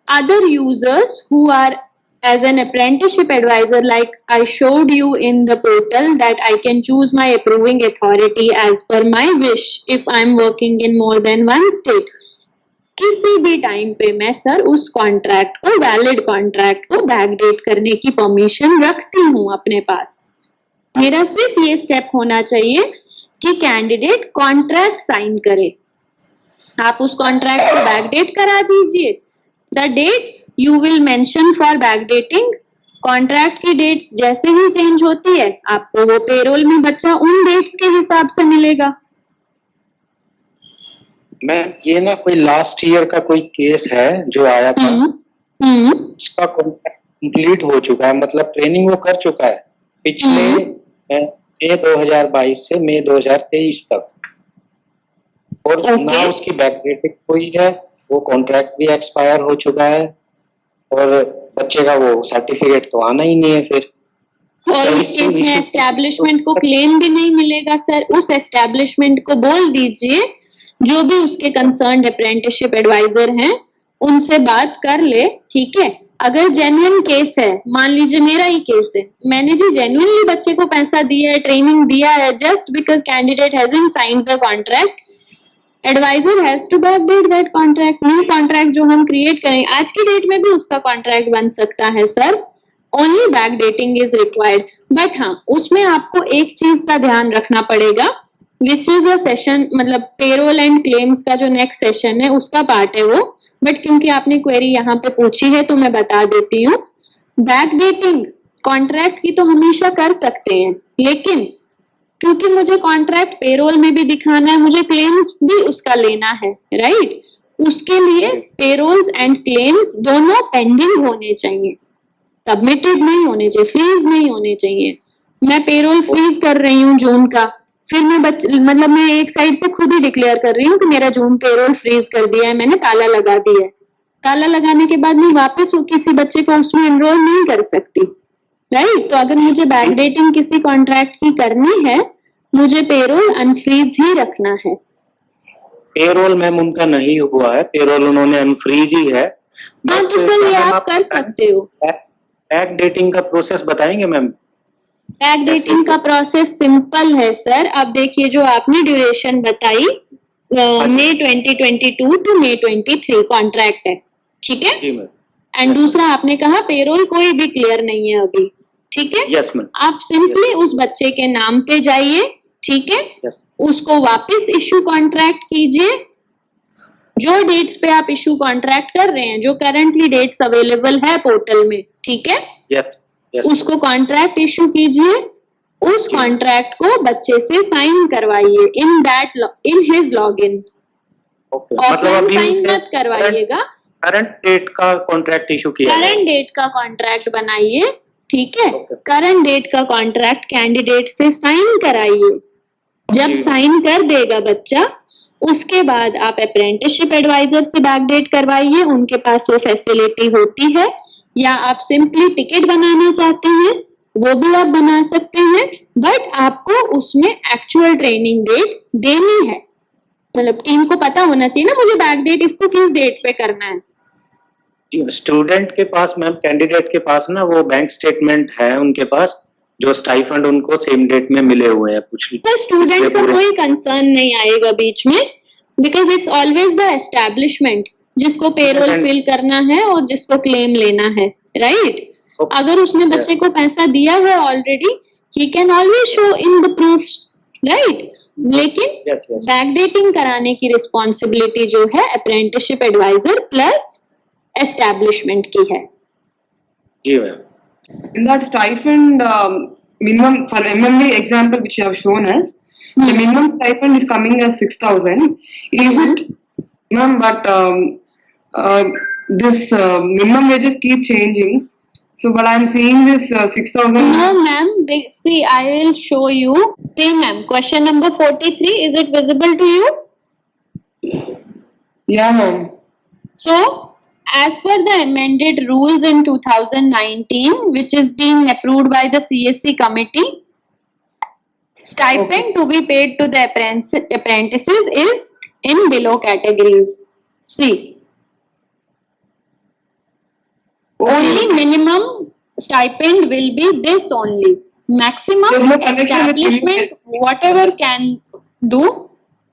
other users who are as an apprenticeship advisor, like I showed you in the portal, that I can choose my approving authority as per my wish if I'm working in more than one state. किसी भी time पे मैं sir उस contract को, valid contract को backdate करने की permission रखती हूँ अपने पास। मेरा सिर्फ ये स्टेप होना चाहिए कि कैंडिडेट कॉन्ट्रैक्ट साइन करे, आप उस कॉन्ट्रैक्ट को बैकडेट करा दीजिए। The dates you will mention for backdating, contract की डेट्स जैसे ही चेंज होती है आपको वो पेरोल में बच्चा उन डेट्स के हिसाब से मिलेगा। मैम ये ना कोई लास्ट ईयर का कोई केस है जो आया था, उसका कॉन्ट्रैक्ट कंप्लीट हो चुका है, मतलब ट्रेनिंग वो कर चुका है पिछले मई 2022 से मई 2023 तक, और ना उसकी बैकडेटिंग हुई है, वो कॉन्ट्रैक्ट भी एक्सपायर हो चुका है और बच्चे का वो सर्टिफिकेट तो आना ही नहीं है फिर। और उस केस में एस्टैब्लिशमेंट को क्लेम भी नहीं मिलेगा सर। उस एस्टैब्लिशमेंट को बोल दीजिए जो भी उसके कंसर्न्ड अप्रेंटिसशिप एडवाइजर हैं उनसे बात कर ले, ठीक है। अगर जेन्युइन केस है, मान लीजिए मेरा ही केस है, मैंने जी जेन्युइनली बच्चे को पैसा दिया है, ट्रेनिंग दिया है, just because candidate hasn't signed the contract, adviser has to backdate that contract. New contract जो हम क्रिएट करें आज की डेट में भी उसका कॉन्ट्रैक्ट बन सकता है sir, only backdating is required. But हाँ, उसमें आपको एक चीज का ध्यान रखना पड़ेगा, विच इज अ सेशन, मतलब पेरोल एंड क्लेम्स का जो नेक्स्ट सेशन है उसका पार्ट है वो, बट क्योंकि आपने क्वेरी यहाँ पे पूछी है तो मैं बता देती हूँ। बैकडेटिंग कॉन्ट्रैक्ट की तो हमेशा कर सकते हैं, लेकिन क्योंकि मुझे कॉन्ट्रैक्ट पेरोल में भी दिखाना है, मुझे क्लेम्स भी उसका लेना है, राइट? उसके लिए पेरोल्स एंड क्लेम्स दोनों पेंडिंग होने चाहिए, सबमिटेड नहीं होने चाहिए, फ्रीज नहीं होने चाहिए। मैं पेरोल फ्रीज कर रही हूँ जून का, फिर मतलब मैं एक साइड से खुद ही डिक्लेयर कर रही हूँ कि मेरा जून पेरोल फ्रीज कर दिया है, मैंने ताला लगा दिया है। ताला लगाने के बाद मैं वापस किसी बच्चे को उसमें एनरोल नहीं कर सकती, राइट? तो अगर मुझे बैकडेटिंग किसी कॉन्ट्रैक्ट की करनी है, मुझे पेरोल अनफ्रीज ही रखना है। पेरोल मैम उनका नहीं हुआ है, पेरोल उन्होंने अनफ्रीज ही है। हाँ, तो सर ये आप कर सकते हो। बैक डेटिंग का प्रोसेस बताएंगे मैम? बैकडेटिंग का प्रोसेस सिंपल है सर। अब देखिए, जो आपने ड्यूरेशन बताई मई 2022 टू मई 23 कॉन्ट्रैक्ट है, ठीक है? जी मैम। एंड दूसरा आपने कहा पेरोल कोई भी क्लियर नहीं है अभी, ठीक है? Yes ma'am. आप सिंपली उस बच्चे के नाम पे जाइए, ठीक है? Yes. उसको वापस इशू कॉन्ट्रैक्ट कीजिए, जो डेट्स पे आप इशू कॉन्ट्रैक्ट कर रहे हैं, जो करंटली डेट्स अवेलेबल है पोर्टल में, ठीक है? Yes yes. उसको कॉन्ट्रैक्ट इशू कीजिए, उस कॉन्ट्रैक्ट को बच्चे से साइन करवाइए इन हिज लॉगिन। ओके, मतलब ऑफलाइन अभी साइन से मत करवाइएगा, करंट डेट का कॉन्ट्रैक्ट इशू किया है। करंट डेट का कॉन्ट्रैक्ट बनाइए, ठीक है? Okay. करंट डेट का कॉन्ट्रैक्ट कैंडिडेट से साइन कराइए। जब जी। साइन कर देगा बच्चा, उसके बाद आप अप्रेंटिसशिप एडवाइजर से बैकडेट करवाइए, उनके पास वो फैसिलिटी होती है। या आप सिंपली टिकट बनाना चाहते हैं, वो भी आप बना सकते हैं, बट आपको उसमें एक्चुअल ट्रेनिंग डेट देनी है। मतलब टीम को पता होना चाहिए ना, मुझे बैकडेट इसको किस डेट पे करना है। जी, स्टूडेंट के पास मैम, कैंडिडेट के पास ना वो बैंक स्टेटमेंट है उनके पास, जो स्टाइफंड उनको सेम डेट में मिले हुए हैं। तो स्टूडेंट का कोई कंसर्न नहीं आएगा बीच में, because it's always the establishment जिसको पेरोल फिल करना है और जिसको क्लेम लेना है, राइट? Okay. अगर उसने बच्चे को पैसा दिया है already, he can always show in the proofs, right? लेकिन Yes, yes. बैकडेटिंग कराने की रिस्पॉन्सिबिलिटी जो है अप्रेंटिसशिप एडवाइजर प्लस एस्टैब्लिशमेंट की है। जी ma'am. In that stipend, minimum for MMB example which you have shown us, the minimum stipend is coming as 6,000. Is it, ma'am? But this minimum wages keep changing. So, but I'm seeing this 6,000. No, ma'am. See, I will show you. See, ma'am. Question number 43. Is it visible to you? Yeah, ma'am. So, as per the amended rules in 2019, which is being approved by the CSC committee, stipend to be paid to the apprentices is in below categories. See, only minimum stipend will be this only. Maximum There's no connection with establishment, whatever can do.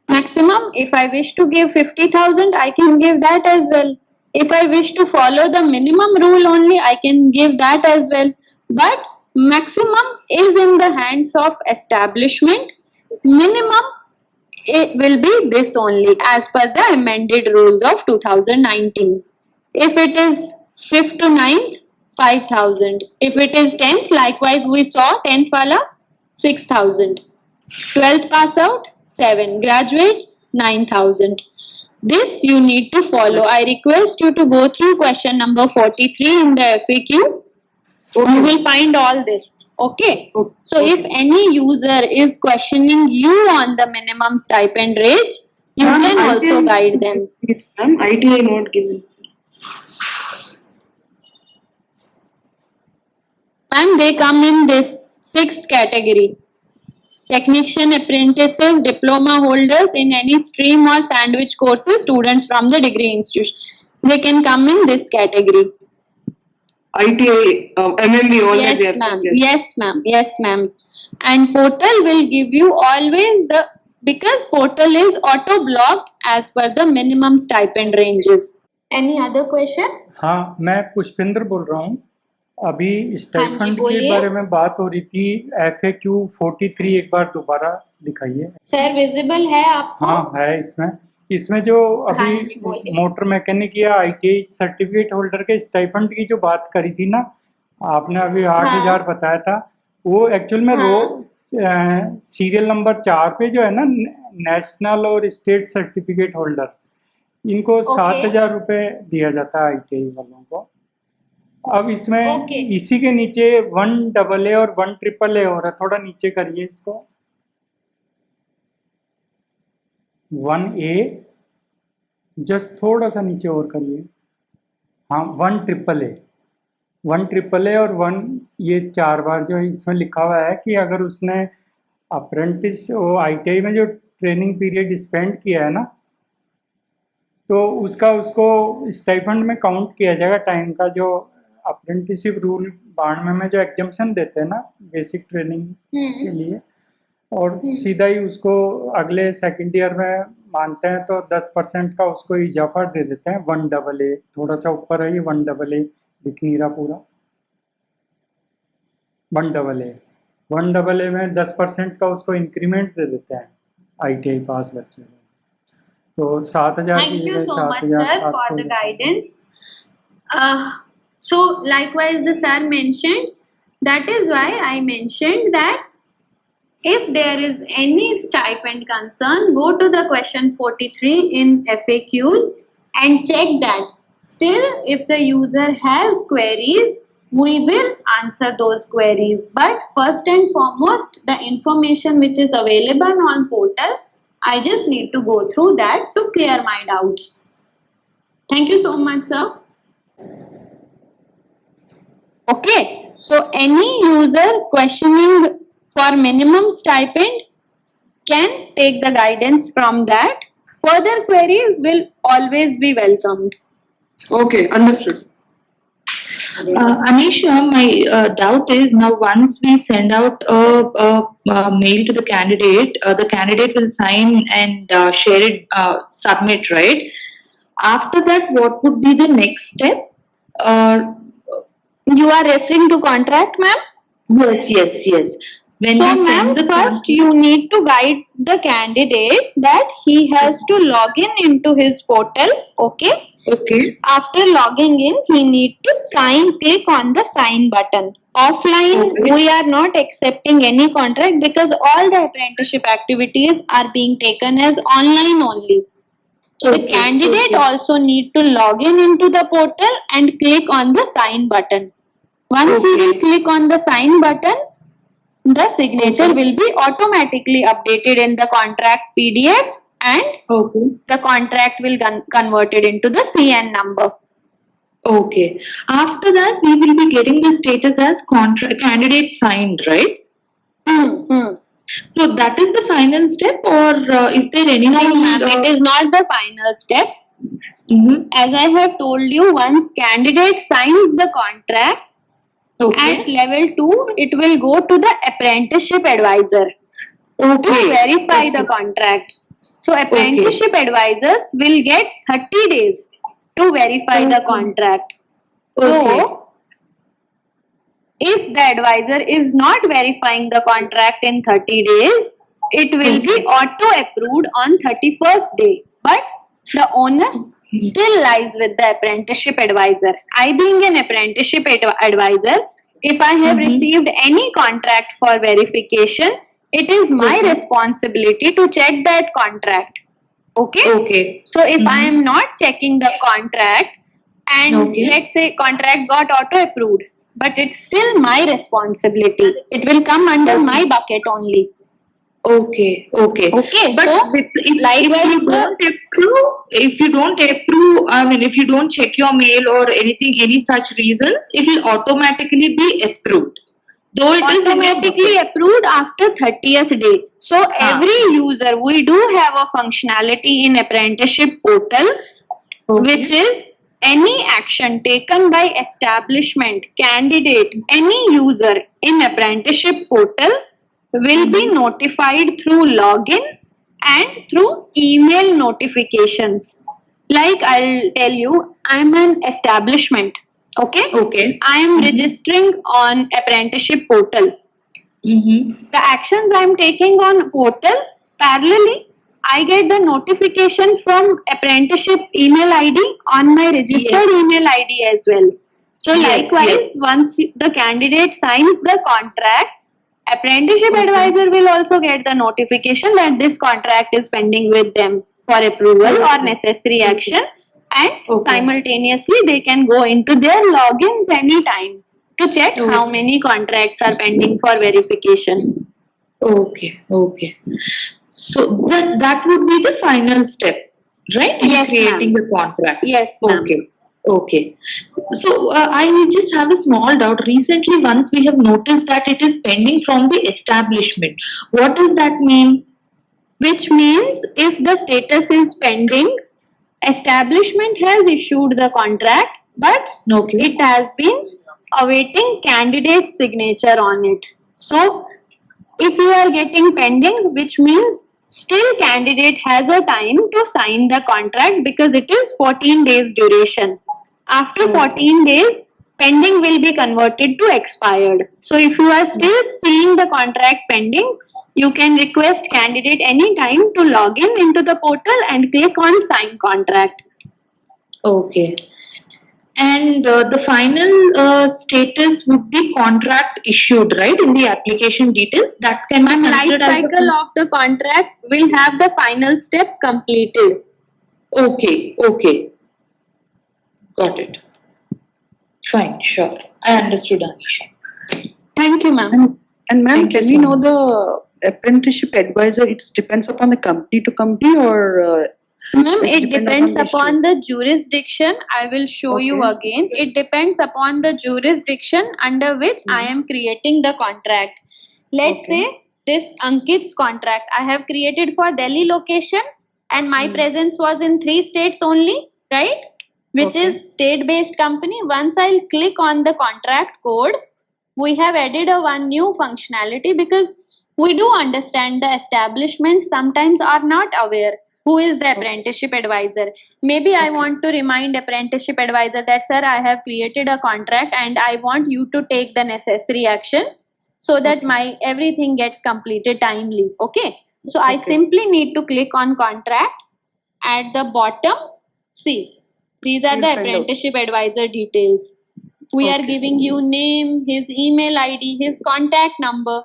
Maximum, if I wish to give 50,000, I can give that as well. If I wish to follow the minimum rule only, I can give that as well. But maximum is in the hands of establishment. Minimum, it will be this only as per the amended rules of 2019. If it is 5th to 9th, 5,000. If it is 10th, likewise we saw 10th wala 6,000. 12th pass out 7. Graduates 9,000. This you need to follow. I request you to go through question number 43 in the FAQ. You will find all this. Okay. So if any user is questioning you on the minimum stipend rate, you Ma'am, can I also can- guide them. Ma'am, ITI not given. And they come in this 6th category. Technician apprentices, diploma holders in any stream or sandwich courses, students from the degree institution. They can come in this category. ITI, MMB always Yes, ma'am. Yes, ma'am. Yes, ma'am. And portal will give you always the Because portal is auto blocked as per the minimum stipend ranges. Any other question? हाँ, मैं पुष्पेंद्र बोल रहा हूँ। अभी stipend के बोलिए। बारे में बात हो रही थी। FAQ 43 एक बार दोबारा दिखाइए। सर विजिबल है आपको? हाँ है इसमें जो हाँ अभी जी, बोलिए। मोटर मैकेनिक या ITI सर्टिफिकेट होल्डर के स्टाइफंड की जो बात करी थी ना, आपने अभी 8,000 बताया था, वो एक्चुअल में सीरियल नंबर 4 पे जो है ना, नेशनल और स्टेट सर्टिफिकेट होल्डर, इनको 7,000 रुपये दिया जाता है ITI वालों को। अब इसमें इसी के नीचे 1AA और 1AAA हो रहा है, थोड़ा नीचे करिए इसको। 1A जस्ट थोड़ा सा नीचे और करिए। हाँ 1AAA और 1, ये 4 बार जो इसमें लिखा हुआ है कि अगर उसने अप्रेंटिस ITI में जो ट्रेनिंग पीरियड स्पेंड किया है ना, तो उसको स्टाइफंड में काउंट किया जाएगा टाइम का। जो अप्रेंटिसशिप रूल 92 में जो एग्जम्पशन देते हैं ना बेसिक ट्रेनिंग के लिए, और सीधा ही उसको अगले सेकेंड ईयर में मानते हैं तो 10% का उसको इजाफा दे देते हैं। 1AA थोड़ा सा ऊपर है, ये 1AA दिख नहीं रहा पूरा। 1AA में 10% का उसको इंक्रीमेंट दे देते हैं ITI पास बच्चे को। तो 7,000 की Thank you जगह so much, sir, for the guidance. So, likewise, the sir mentioned, that is why I mentioned that if there is any stipend concern, go to the question 43 in FAQs and check that. Still, if the user has queries, we will answer those queries. But first and foremost, the information which is available on portal, I just need to go through that to clear my doubts. Thank you so much, sir. Okay, so any user questioning for minimum stipend can take the guidance from that. Further queries will always be welcomed. Okay, understood. Anisha, my doubt is now once we send out a mail to the candidate will sign and share it, submit, right? After that, what would be the next step? You are referring to contract, ma'am? Yes. When So, we ma'am, send the first you need to guide the candidate that he has to log into his portal, okay? Okay. After logging in, he need to click on the sign button. Offline, Okay. we are not accepting any contract because all the apprenticeship activities are being taken as online only. So the Okay, candidate okay. also need to log into the portal and click on the sign button. Once he will Okay. click on the sign button, the signature will be automatically updated in the contract PDF and Okay. the contract will converted into the CN number. Okay. After that, we will be getting the status as candidate signed, right? So that is the final step, or is there anything? No, ma'am, it is not the final step. Mhm. As I have told you, once candidate signs the contract, Okay. at level 2, it will go to the apprenticeship advisor to Okay. verify the contract. So apprenticeship advisors will get 30 days to verify the Okay. contract. Okay. So if the advisor is not verifying the contract in 30 days, it will be auto approved on 31st day. But the onus still lies with the apprenticeship advisor. I being an apprenticeship advisor, if I have received any contract for verification, it is my responsibility to check that contract. Okay? Okay. So if I am not checking the contract and let's say contract got auto approved, but it's still my responsibility. It will come under my bucket only. Okay. Okay. Okay, But so likewise if you don't approve, I mean, if you don't check your mail or anything, any such reasons, it will automatically be approved. Though it is in your automatically bucket. approved after 30th day. So every user, we do have a functionality in apprenticeship portal, which is any action taken by establishment, candidate, any user in apprenticeship portal will be notified through login and through email notifications. Like I'll tell you, I'm an establishment. Okay. Okay. I am registering on apprenticeship portal. Mm-hmm. The actions I'm taking on portal, parallelly, I get the notification from apprenticeship email ID on my registered email ID as well. So Yes, likewise, once the candidate signs the contract, apprenticeship advisor will also get the notification that this contract is pending with them for approval or necessary action, and simultaneously they can go into their logins anytime to check how many contracts are pending for verification. Okay. Okay. So that would be the final step, right? In Yes, creating ma'am. the contract. Yes, ma'am. Okay. Okay. So I just have a small doubt. Recently, once we have noticed that it is pending from the establishment. What does that mean? Which means if the status is pending, establishment has issued the contract, but Okay. it has been awaiting candidate's signature on it. So if you are getting pending, which means still candidate has a time to sign the contract because it is 14 days duration. After 14 days, pending will be converted to expired. So if you are still seeing the contract pending, you can request candidate anytime to log in into the portal and click on sign contract. Okay. And the final status would be contract issued, right? In the application details, that can be And life considered as cycle of the contract will have the final step completed. Okay. Okay. Got it. Fine. Sure. I understood, Anisha. Thank you, ma'am. And ma'am, Thank you can we so know the apprenticeship advisor? It depends upon the company to company, or Ma'am, It's it depend depends upon the upon the jurisdiction. I will show you Okay. again. It depends upon the jurisdiction under which I am creating the contract. Let's Okay. say this Ankit's contract I have created for Delhi location, and my presence was in 3 states only, right? Which Okay. is state-based company. Once I'll click on the contract code, we have added a one new functionality because we do understand the establishments sometimes are not aware who is the apprenticeship advisor. Maybe I want to remind apprenticeship advisor that sir, I have created a contract and I want you to take the necessary action so that my everything gets completed timely. Okay. So I simply need to click on contract. At the bottom, see, these are We'll the find out. apprenticeship advisor details. We are giving you name, his email ID, his contact number.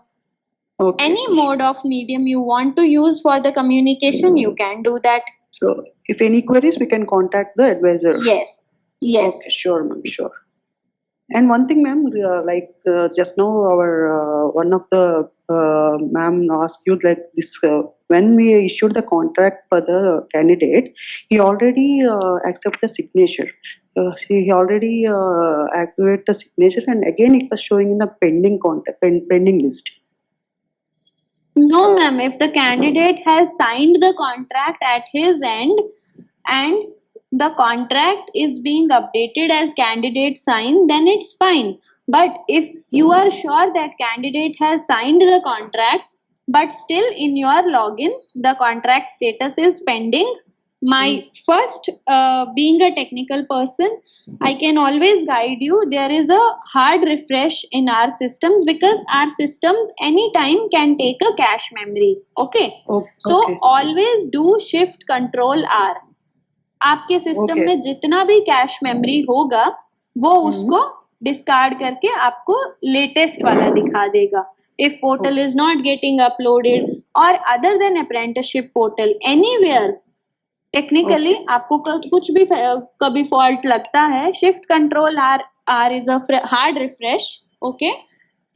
Okay. Any mode of medium you want to use for the communication, you can do that. So if any queries, we can contact the advisor. Yes. Yes. Okay, sure, ma'am, sure. And one thing, ma'am, just now our one of the ma'am asked you like this when we issued the contract for the candidate, he already accepted the signature. He already activated the signature, and again it was showing in the pending contract, pending list. No, ma'am. If the candidate has signed the contract at his end and the contract is being updated as candidate signed, then it's fine. But if you are sure that candidate has signed the contract, but still in your login, the contract status is pending, my first, being a technical person, I can always guide you. There is a hard refresh in our systems because our systems anytime can take a cache memory. Okay. So Okay. always do shift control R. आपके system Okay. में जितना भी cache memory होगा वो उसको discard करके आपको latest वाला दिखा देगा. If portal is not getting uploaded or other than apprenticeship portal anywhere, technically आपको कुछ भी कभी फॉल्ट लगता है, shift control R is a hard refresh. Okay.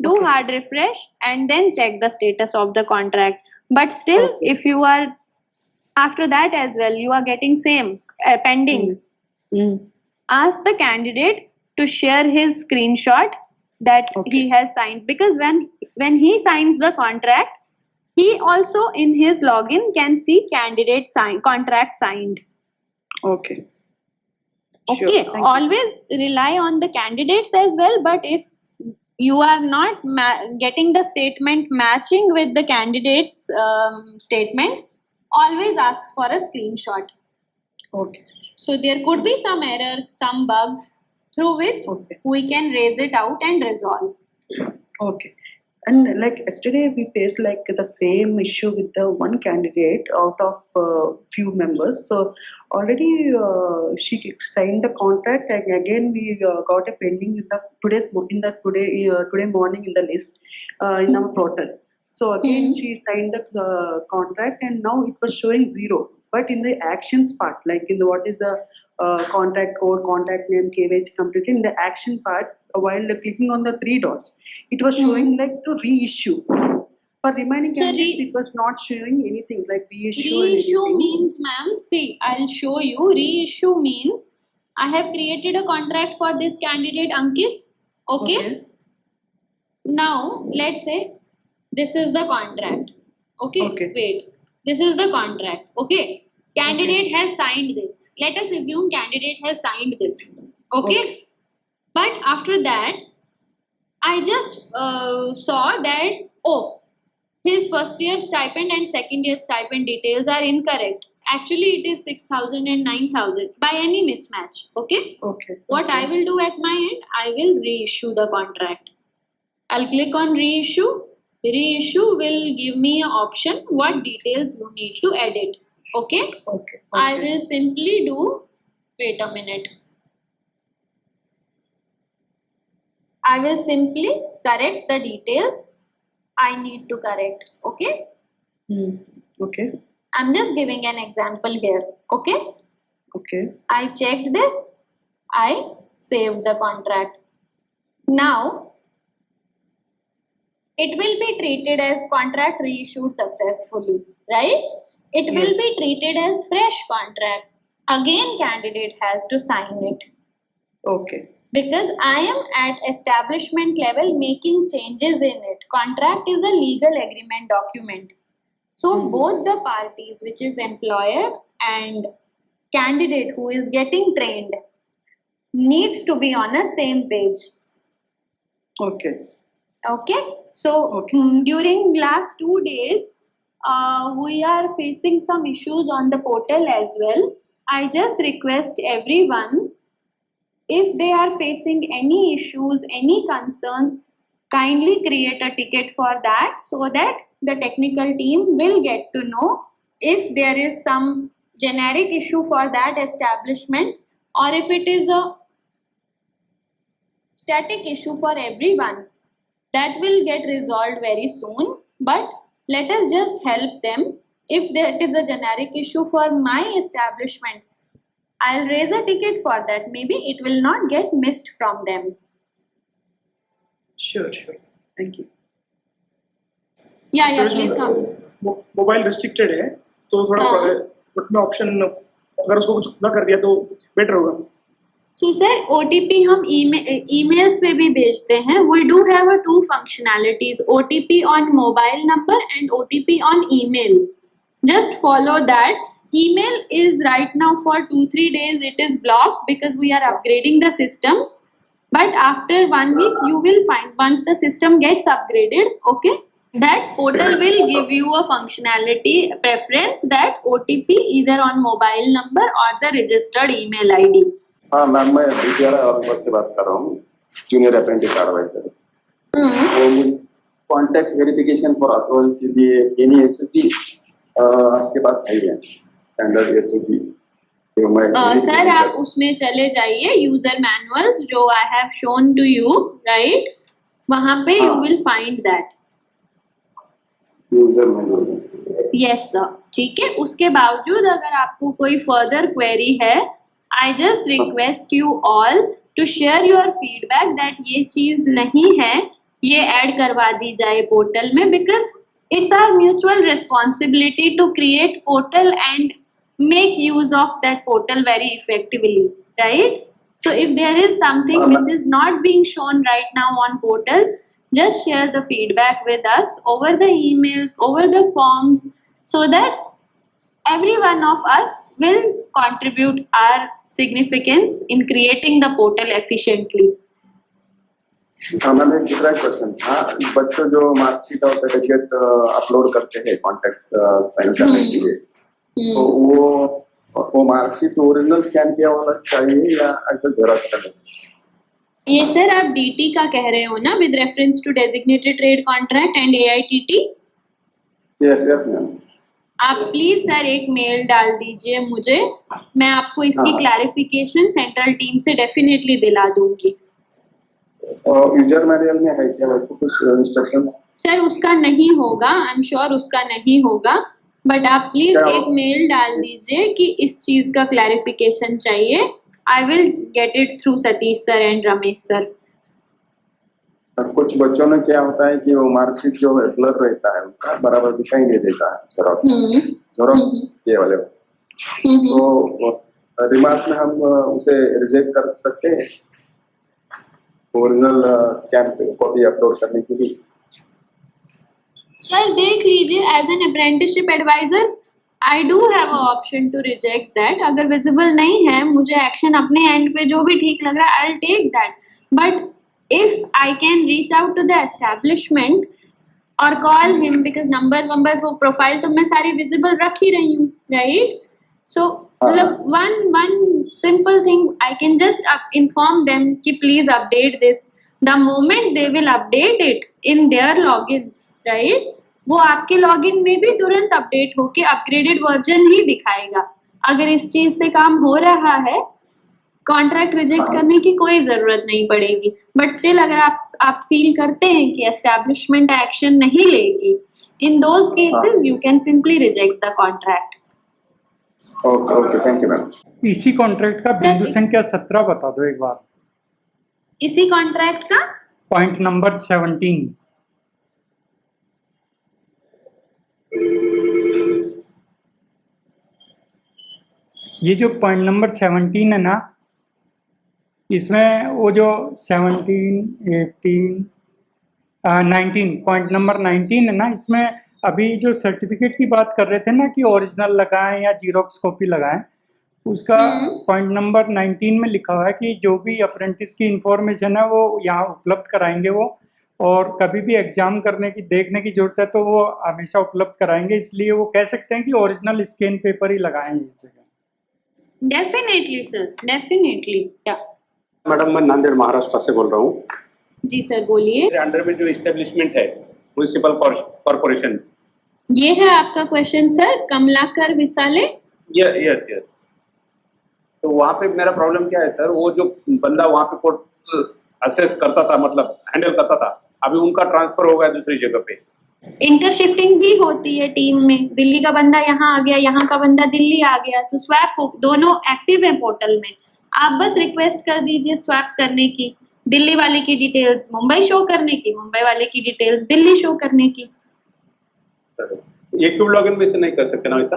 Do hard refresh and then check the status of the contract. But still, if you are after that as well, you are getting same pending. Ask the candidate to share his screenshot that he has signed, because when he signs the contract, he also in his login can see candidate contract signed. Okay. Sure, Okay, thank you. always rely on the candidates as well, but if you are not getting the statement matching with the candidate's statement, always ask for a screenshot. Okay. So there could be some error, some bugs through which Okay. we can raise it out and resolve. Okay. And like yesterday, we faced like the same issue with the one candidate out of few members. So already she signed the contract, and again we got a pending in the today morning in the list in our portal. So again she signed the contract, and now it was showing zero. But in the actions part, like in the what is the contact code, contact name, KYC completed, in the action part, while clicking on the three dots, it was showing like to reissue. For remaining So candidates, it was not showing anything like reissue and Reissue anything. means, ma'am, see, I'll show you. Reissue means I have created a contract for this candidate Ankit. Okay. Now, let's say this is the contract. Okay. Okay. Wait. This is the contract. Okay. Candidate has signed this. Let us assume candidate has signed this. Okay. Okay. But after that, I just saw that, oh, his first year stipend and second year stipend details are incorrect. Actually, it is 6,000 and 9,000 by any mismatch. Okay. Okay. What I will do at my end, I will reissue the contract. I'll click on reissue. Reissue will give me an option what details you need to edit. Okay. Okay. I Okay. will simply do, wait a minute. I will simply correct the details I need to correct. Okay. Okay. I'm just giving an example here. Okay. Okay. I checked this. I saved the contract. Now, it will be treated as contract reissued successfully, right? It will Yes. be treated as fresh contract. Again, candidate has to sign it. Okay. Because I am at establishment level making changes in it. Contract is a legal agreement document. So both the parties, which is employer and candidate who is getting trained, needs to be on a same page. Okay. Okay. So Okay. during last 2 days, we are facing some issues on the portal as well. I just request everyone, if they are facing any issues, any concerns, kindly create a ticket for that so that the technical team will get to know if there is some generic issue for that establishment or if it is a static issue for everyone. That will get resolved very soon, but let us just help them. If there is a generic issue for my establishment, I'll raise a ticket for that. Maybe it will not get missed from them. Sure. Sure. Thank you. Yeah, please come. Mobile restricted है तो थोड़ा हाँ. उसमें option अगर उसको कुछ खुला कर दिया तो बेटर होगा. So sir, OTP हम emails पे भी भेजते हैं. We do have a two functionalities, OTP on mobile number and OTP on email. Just follow that. Email is right now for 2-3 days it is blocked because we are upgrading the systems. But after 1 week you will find once the system gets upgraded, okay, that portal will give you a functionality preference that OTP either on mobile number or the registered email ID. हाँ ma'am, मैं विद्यालय और से बात कर रहा हूँ, junior apprentice adviser. Contact verification for approval के लिए एनी एसओपी आपके पास है स्टैंडर्ड एसओपी? सर आप उसमें चले जाइए, यूजर मैनुअल्स जो I have shown to you, right, वहां पे you will find that. User manual. Yes sir, ठीक है. उसके बावजूद अगर आपको कोई फर्दर क्वेरी है, I just request you all to share your feedback that ये चीज नहीं है, ये ऐड करवा दी जाए पोर्टल में, because it's our mutual responsibility to create portal and make use of that portal very effectively, right? So if there is something which is not being shown right now on portal, just share the feedback with us over the emails, over the forms, so that every one of us will contribute our significance in creating the portal efficiently. मैंने दूसरा question था, बच्चों जो marksheet और certificate upload करते हैं contact sign करने के लिए, तो वो मार्कशीट ओरिजिनल स्कैन किया वाला चाहिए या ऐसा जेरॉक्स करना? ये सर आप DT का कह रहे हो ना, with reference to designated trade contract and AITT? Yes yes ma'am. आप प्लीज सर एक मेल डाल दीजिए मुझे, मैं आपको इसकी हाँ। क्लैरिफिकेशन सेंट्रल टीम से डेफिनेटली दिला दूंगी। और यूजर मैनुअल में है क्या वैसे कुछ इंस्ट्रक्शंस? सर उसका नहीं होगा, आई एम श्योर उसका नहीं होगा, बट आप प्लीज क्या? एक मेल डाल दीजिए कि इस चीज का क्लैरिफिकेशन चाहिए। आई will get it through Satish sir and Ramesh sir. कुछ बच्चों में क्या होता है कि वो मार्कशीट जो है ब्लर रहता है, उनका बराबर दिखाई नहीं देता है जेरॉक्स ये वाले। तो रिमार्क्स में हम उसे रिजेक्ट कर सकते हैं ओरिजिनल स्कैन कॉपी अपलोड करने के लिए? सर देख लीजिए, as an apprenticeship adviser I do have a option to reject that. अगर विजिबल नहीं है, मुझे एक्शन अपने एंड पे जो भी ठीक लग रहा है, I will take that. But if I can reach out to the establishment और call him, because number profile तो मैं सारी विजिबल रख ही रही हूँ, राइट? सो मतलब one simple thing I can just inform them कि please update this. The moment they will update it in their logins, right? वो आपके लॉगिन में भी तुरंत अपडेट होके अपग्रेडेड वर्जन ही दिखाएगा। अगर इस चीज से काम हो रहा है, कॉन्ट्रैक्ट रिजेक्ट करने की कोई जरूरत नहीं पड़ेगी। बट स्टिल अगर आप फील करते हैं कि एस्टैब्लिशमेंट एक्शन नहीं लेगी, in those cases you can simply reject the contract. Okay okay, thank you ma'am. इसी कॉन्ट्रैक्ट का बिंदु संख्या 17 बता दो एक बार। इसी कॉन्ट्रैक्ट का पॉइंट नंबर 17। ये जो पॉइंट नंबर 17 है ना, इसमें वो जो 17, 18, 19 पॉइंट नंबर 19 है ना, इसमें अभी जो सर्टिफिकेट की बात कर रहे थे ना कि ओरिजिनल लगाएं या जीरोक्स कॉपी लगाएं, उसका पॉइंट नंबर 19 में लिखा हुआ है कि जो भी अप्रेंटिस की इंफॉर्मेशन है वो यहाँ उपलब्ध कराएंगे वो, और कभी भी एग्जाम करने की देखने की जरूरत है तो वो हमेशा उपलब्ध कराएंगे। इसलिए वो कह सकते हैं कि ओरिजिनल स्कैन पेपर ही लगाएं इस जगह। Definitely sir, definitely. क्या मैडम, मैं नांदेड़ महाराष्ट्र से बोल रहा हूँ। जी सर बोलिए। मेरे अंडर में जो इस्टेब्लिशमेंट है म्युनिसिपल कॉर्पोरेशन, ये है आपका question sir, Kamlakar Visale. Yes yes. तो वहाँ पे मेरा प्रॉब्लम क्या है सर, वो जो बंदा वहाँ पे पोर्टल असेस करता था, मतलब हैंडल करता था, अभी उनका ट्रांसफर हो गया दूसरी जगह पे। इंटरशिफ्टिंग भी होती है टीम में, दिल्ली का बंदा यहाँ आ गया, यहाँ का बंदा दिल्ली आ गया, तो स्वैप हो, दोनों एक्टिव है पोर्टल में। आप बस रिक्वेस्ट कर दीजिए स्वैप करने की, दिल्ली वाले की डिटेल्स मुंबई शो करने की, मुंबई वाले की डिटेल्स दिल्ली शो करने की। ये क्यूब लॉगिन में से नहीं कर सकते ना वैसा?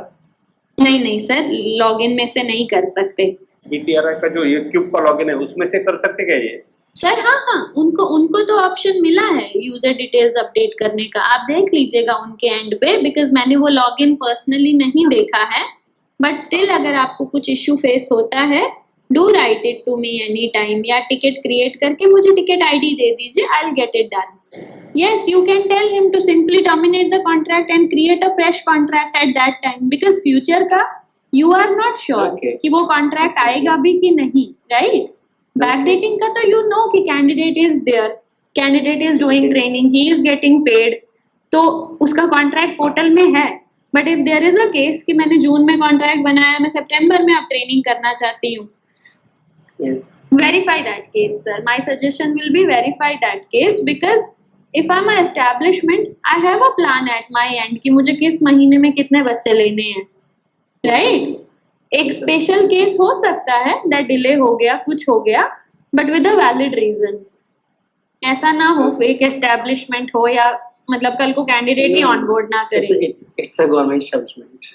नहीं सर, लॉगिन में से नहीं कर सकते। BTRI का जो ये क्यूब का लॉगिन है उसमें से कर सकते क्या ये? सर हाँ, उनको तो ऑप्शन मिला है यूजर डिटेल्स अपडेट करने का, आप देख लीजिएगा उनके एंड पे, बिकॉज मैंने वो लॉगिन पर्सनली नहीं देखा है। बट स्टिल अगर आपको कुछ इश्यू फेस होता है, do write it to me any time, या टिकट क्रिएट करके मुझे टिकट ID दे दीजिए, I will get it done. Yes, you can tell him to simply terminate the contract and create a fresh contract at that time, because future का you are not sure कि वो contract आएगा भी कि नहीं, right? Backdating का तो you know कि candidate is there, candidate is doing training, he is getting paid, तो उसका कॉन्ट्रैक्ट पोर्टल में है। But if there is a case कि मैंने जून में कॉन्ट्रैक्ट बनाया, मैं सितंबर में अब ट्रेनिंग करना चाहती हूँ, verify that case sir. My suggestion will be verify that case, because if I'm an establishment, I have a plan at my end कि मुझे किस महीने में कितने बच्चे लेने हैं, right? एक स्पेशल केस हो सकता है that डिले हो गया, कुछ हो गया, but with a valid reason. ऐसा ना हो फेक एस्टेब्लिशमेंट हो, या मतलब कल को कैंडिडेट ही ऑनबोर्ड ना करे। It's a government establishment.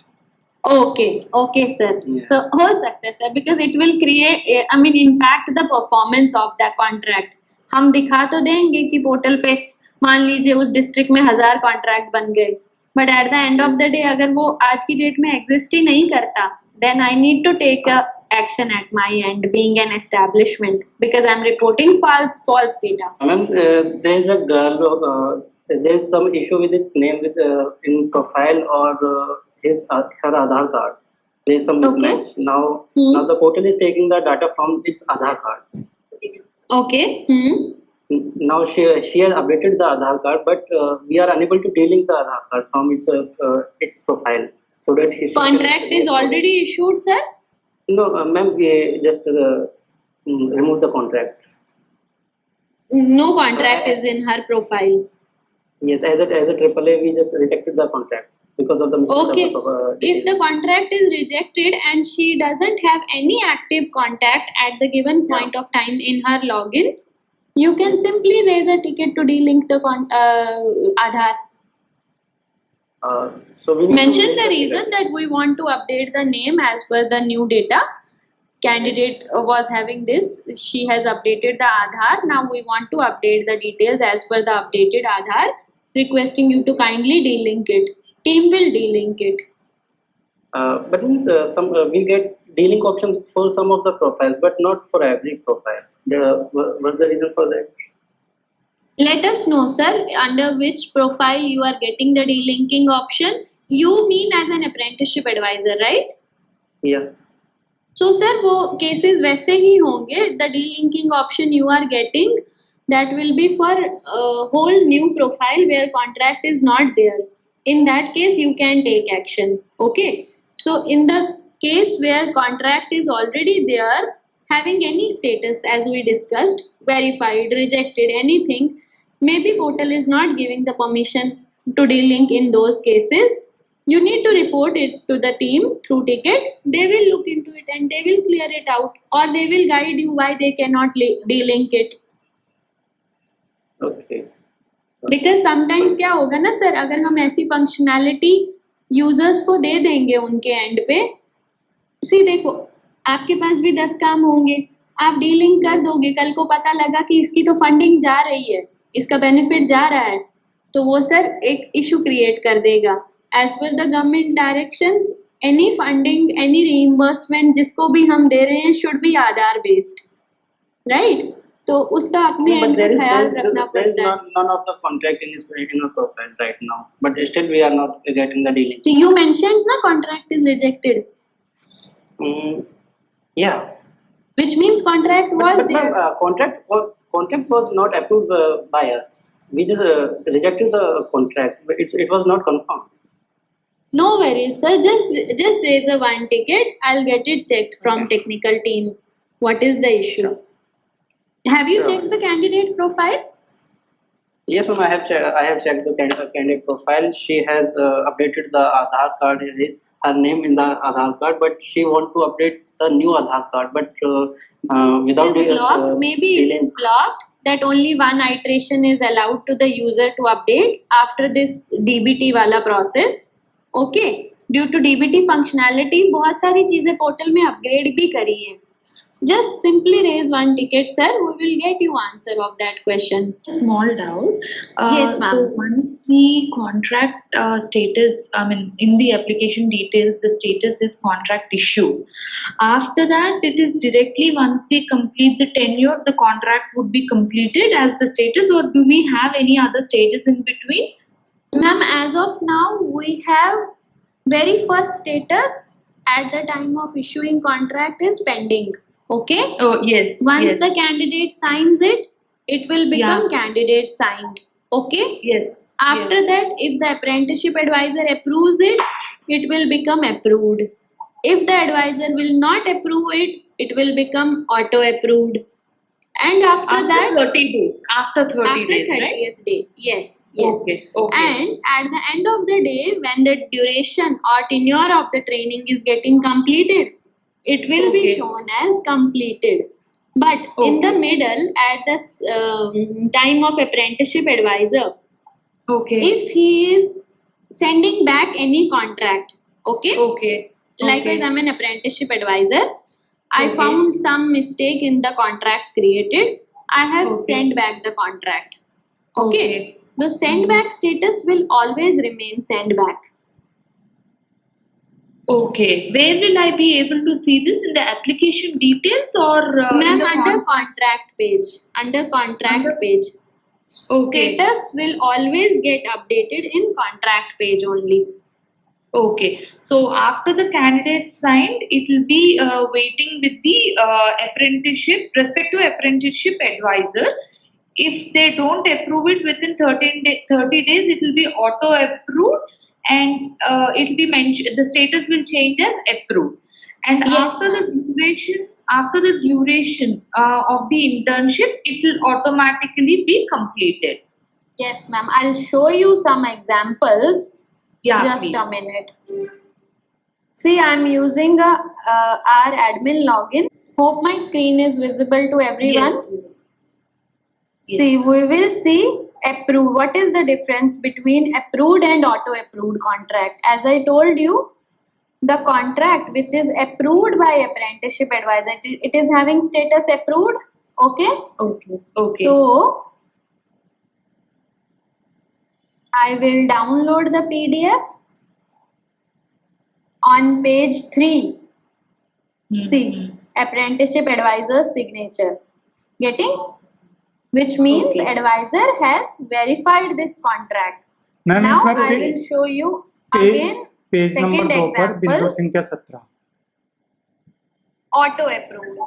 Okay sir. So हो सकता है sir, because it will create, I mean impact the performance of the contract. हम दिखा तो देंगे कि पोर्टल पे मान लीजिए उस डिस्ट्रिक्ट में 1000 कॉन्ट्रैक्ट बन गए, but at the end of the day अगर वो आज की डेट में एग्जिस्ट ही नहीं करता, then I need to take a action at my end, being an establishment, because I'm reporting false data. Ma'am, there is a girl. There is some issue with its name with in profile or her Aadhaar card. There is some Okay. mismatch. Now Hmm. now the portal is taking the data from its Aadhaar card. Okay. Now she has updated the Aadhaar card, but we are unable to delink the Aadhaar card from its profile, so that she Contract is already issued, sir. No, ma'am, we just remove the contract. No contract is in her profile. Yes, as a AAA, we just rejected the contract because of the mismatch Okay. of the If the details. contract is rejected and she doesn't have any active contact at the given point of time in her login, you can simply raise a ticket to delink the Aadhaar. So we need Mention to the reason that we want to update the name as per the new data. Candidate was having this, she has updated the Aadhaar. Now we want to update the details as per the updated Aadhaar, requesting you to kindly delink it. Team will delink it. But means we get dealing options for some of the profiles, but not for every profile. What's the reason for that? Let us know, sir, under which profile you are getting the delinking option. You mean as an apprenticeship advisor, right? Yeah. So, sir, वो cases वैसे ही होंगे. The delinking option you are getting, that will be for whole new profile where contract is not there. In that case, you can take action. Okay. So, in the case where contract is already there, having any status as we discussed, verified, rejected, anything, maybe portal is not giving the permission to delink in those cases. You need to report it to the team through ticket. They will look into it and they will clear it out, or they will guide you why they cannot delink it. Okay. Because sometimes क्या होगा ना sir, अगर हम ऐसी functionality users को दे देंगे उनके and पे, सी देखो आपके पास भी 10 काम होंगे, आप डीलिंग कर दोगे, कल को पता लगा कि इसकी तो फंडिंग जा रही है, इसका बेनिफिट जा रहा है, तो वो सर एक इशू क्रिएट कर देगा. As per the government directions, any funding, any reimbursement जिसको भी हम दे रहे हैं should be Aadhaar based, right? तो उसका अपने But एंड there पे is ख्याल there, रखना there is पड़ता है. none of the contract in our profile right now, but still we are not getting the dealing. So you mentioned na contract is rejected, Yeah. which means contract was But there. ma'am, contract was not approved by us. We just rejected the contract. But it was not confirmed. No worries, sir. Just raise a one ticket. I'll get it checked from technical team. What is the issue? Have you Sure. checked the candidate profile? Yes, ma'am. I have checked the candidate profile. She has updated the Aadhaar card. Her name in the Aadhaar card, but she want to update the new Aadhaar card, but without It is blocked. Maybe it is blocked. That only one iteration is allowed to the user to update after this DBT वाला process. Okay. Due to DBT functionality, बहुत सारी चीजें portal में upgrade भी करी है. Just simply raise one ticket, sir. We will get you answer of that question. Small doubt. Yes, ma'am. So once the contract status, I mean, in the application details, the status is contract issue. After that, it is directly once they complete the tenure, the contract would be completed as the status, or do we have any other stages in between? Ma'am, as of now, we have very first status at the time of issuing contract is pending. Okay? Oh, yes. Once yes. the candidate signs it, it will become Yeah. candidate signed. Okay? Yes. After yes. that, if the apprenticeship advisor approves it, it will become approved. If the advisor will not approve it, it will become auto approved. And after that, 30 days. After 30 after days, 30th right? day. Yes. Yes. Okay. Okay. And at the end of the day, when the duration or tenure of the training is getting completed, it will be Okay. shown as completed. But in the middle, at the time of apprenticeship advisor, okay. if he is sending back any contract, okay, Okay. likewise I'm an apprenticeship advisor, I Okay. found some mistake in the contract created, I have Okay. sent back the contract. Okay. Okay. The send back status will always remain send back. Okay. Where will I be able to see this, in the application details or in Ma'am, the under contract page, under contract page, Okay. status will always get updated in contract page only. Okay, so after the candidate signed, it will be waiting with the respective apprenticeship advisor. If they don't approve it within 30 days, it will be auto approved, and it will be mentioned. The status will change as approved. And Yes, after the duration of the internship, it will automatically be completed. Yes, ma'am. I'll show you some examples. Yeah, Just please. a minute. See, I'm using our admin login. Hope my screen is visible to everyone. Yes. See, we will see approved. What is the difference between approved and auto approved contract? As I told you, the contract which is approved by apprenticeship advisor, it is having status approved. Okay. Okay. Okay. So I will download the PDF on page 3. See, apprenticeship advisor's signature. Getting? Which means Okay. advisor has verified this contract. Ma'am Now इसमें I will show you again page number second 2 पर बिंदु example, संख्या 17. auto approved.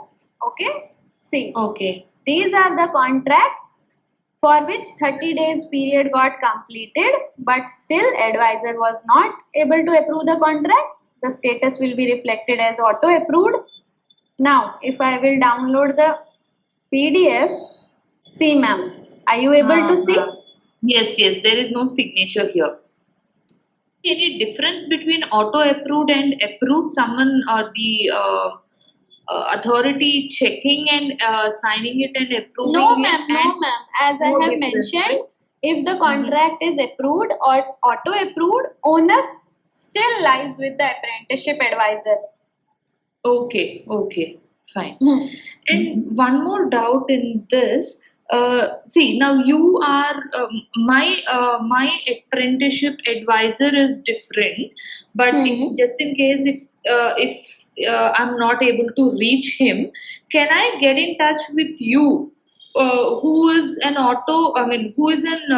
Okay? See, Okay. these are the contracts for which 30 days period got completed, but still advisor was not able to approve the contract. The status will be reflected as auto approved. Now, if I will download the PDF, see ma'am, are you able to see? Yes, yes, there is no signature here. Any difference between auto approved and approved? Someone authority checking and signing it and approving No it? ma'am, no and- ma'am. As I No have difference, mentioned, if the contract is approved or auto approved, onus still lies with the apprenticeship advisor. Okay, okay, fine. Hmm. And one more doubt in this. See, now you are my apprenticeship advisor is different, but Hmm. just in case if I'm not able to reach him, can I get in touch with you? Who is an who is an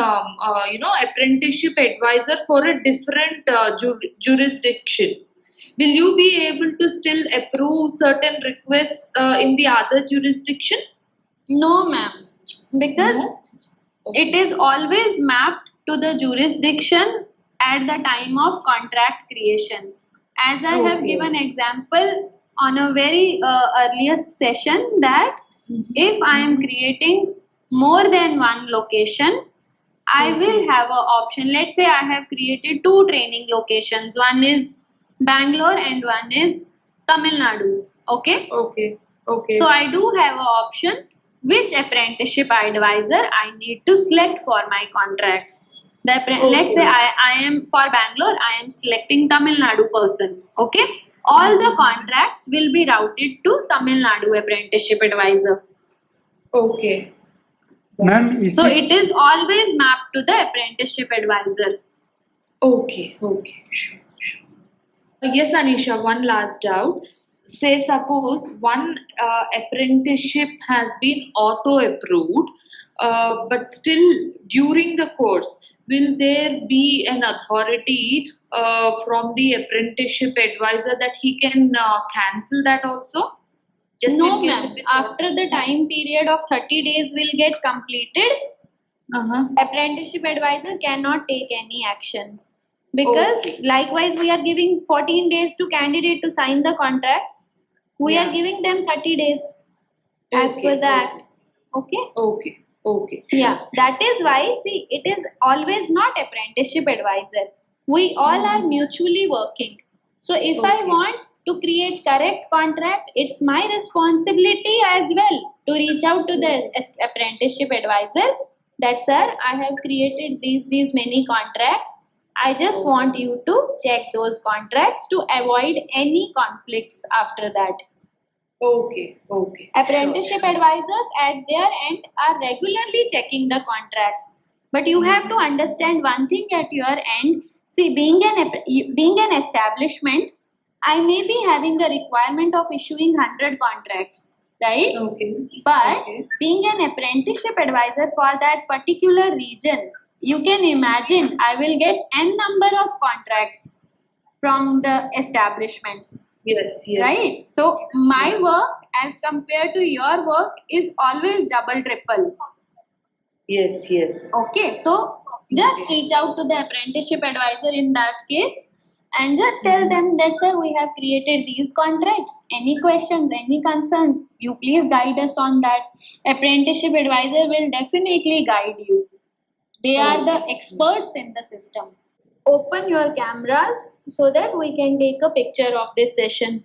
apprenticeship advisor for a different jurisdiction? Will you be able to still approve certain requests in the other jurisdiction? No ma'am, because No? it is always mapped to the jurisdiction at the time of contract creation. As I have Okay. given example on a very earliest session that if I am creating more than one location, I will have an option. Let's say I have created 2 training locations. One is Bangalore and one is Tamil Nadu. Okay. Okay. Okay. So I do have an option which apprenticeship advisor I need to select for my contracts. Let's say I am for Bangalore, I am selecting Tamil Nadu person. Okay. All the contracts will be routed to Tamil Nadu apprenticeship advisor. Okay. Ma'am So इसी it is always mapped to the apprenticeship advisor. Okay. Okay. Sure. Sure. Yes, Anisha, one last doubt. Say, suppose one apprenticeship has been auto approved, but still during the course, will there be an authority from the apprenticeship advisor that he can cancel that also? Just No in case ma'am, if it's after the time period of 30 days will get completed, Uh-huh. apprenticeship advisor cannot take any action. Because Okay. likewise we are giving 14 days to candidate to sign the contract. We are Yeah. giving them 30 days as Okay, per the okay. act. Okay? Okay. Okay. Yeah, that is why, see, it is always not apprenticeship advisor. We all are mutually working. So if I Okay. want to create correct contract, it's my responsibility as well to reach out to the apprenticeship advisor that, sir, I have created these many contracts. I just want you to check those contracts to avoid any conflicts after that. Okay. Okay. Apprenticeship advisors at their end are regularly checking the contracts. But you have to understand one thing at your end. See, being an establishment, I may be having a requirement of issuing 100 contracts, right? Okay. But Okay. being an apprenticeship advisor for that particular region, you can imagine I will get n number of contracts from the establishments, Yes, yes. right? So my work as compared to your work is always double, triple. Yes, yes. Okay, so just reach out to the apprenticeship advisor in that case and just tell them that, sir, we have created these contracts. Any questions, any concerns, you please guide us on that. Apprenticeship advisor will definitely guide you. They are the experts in the system. Open your cameras so that we can take a picture of this session.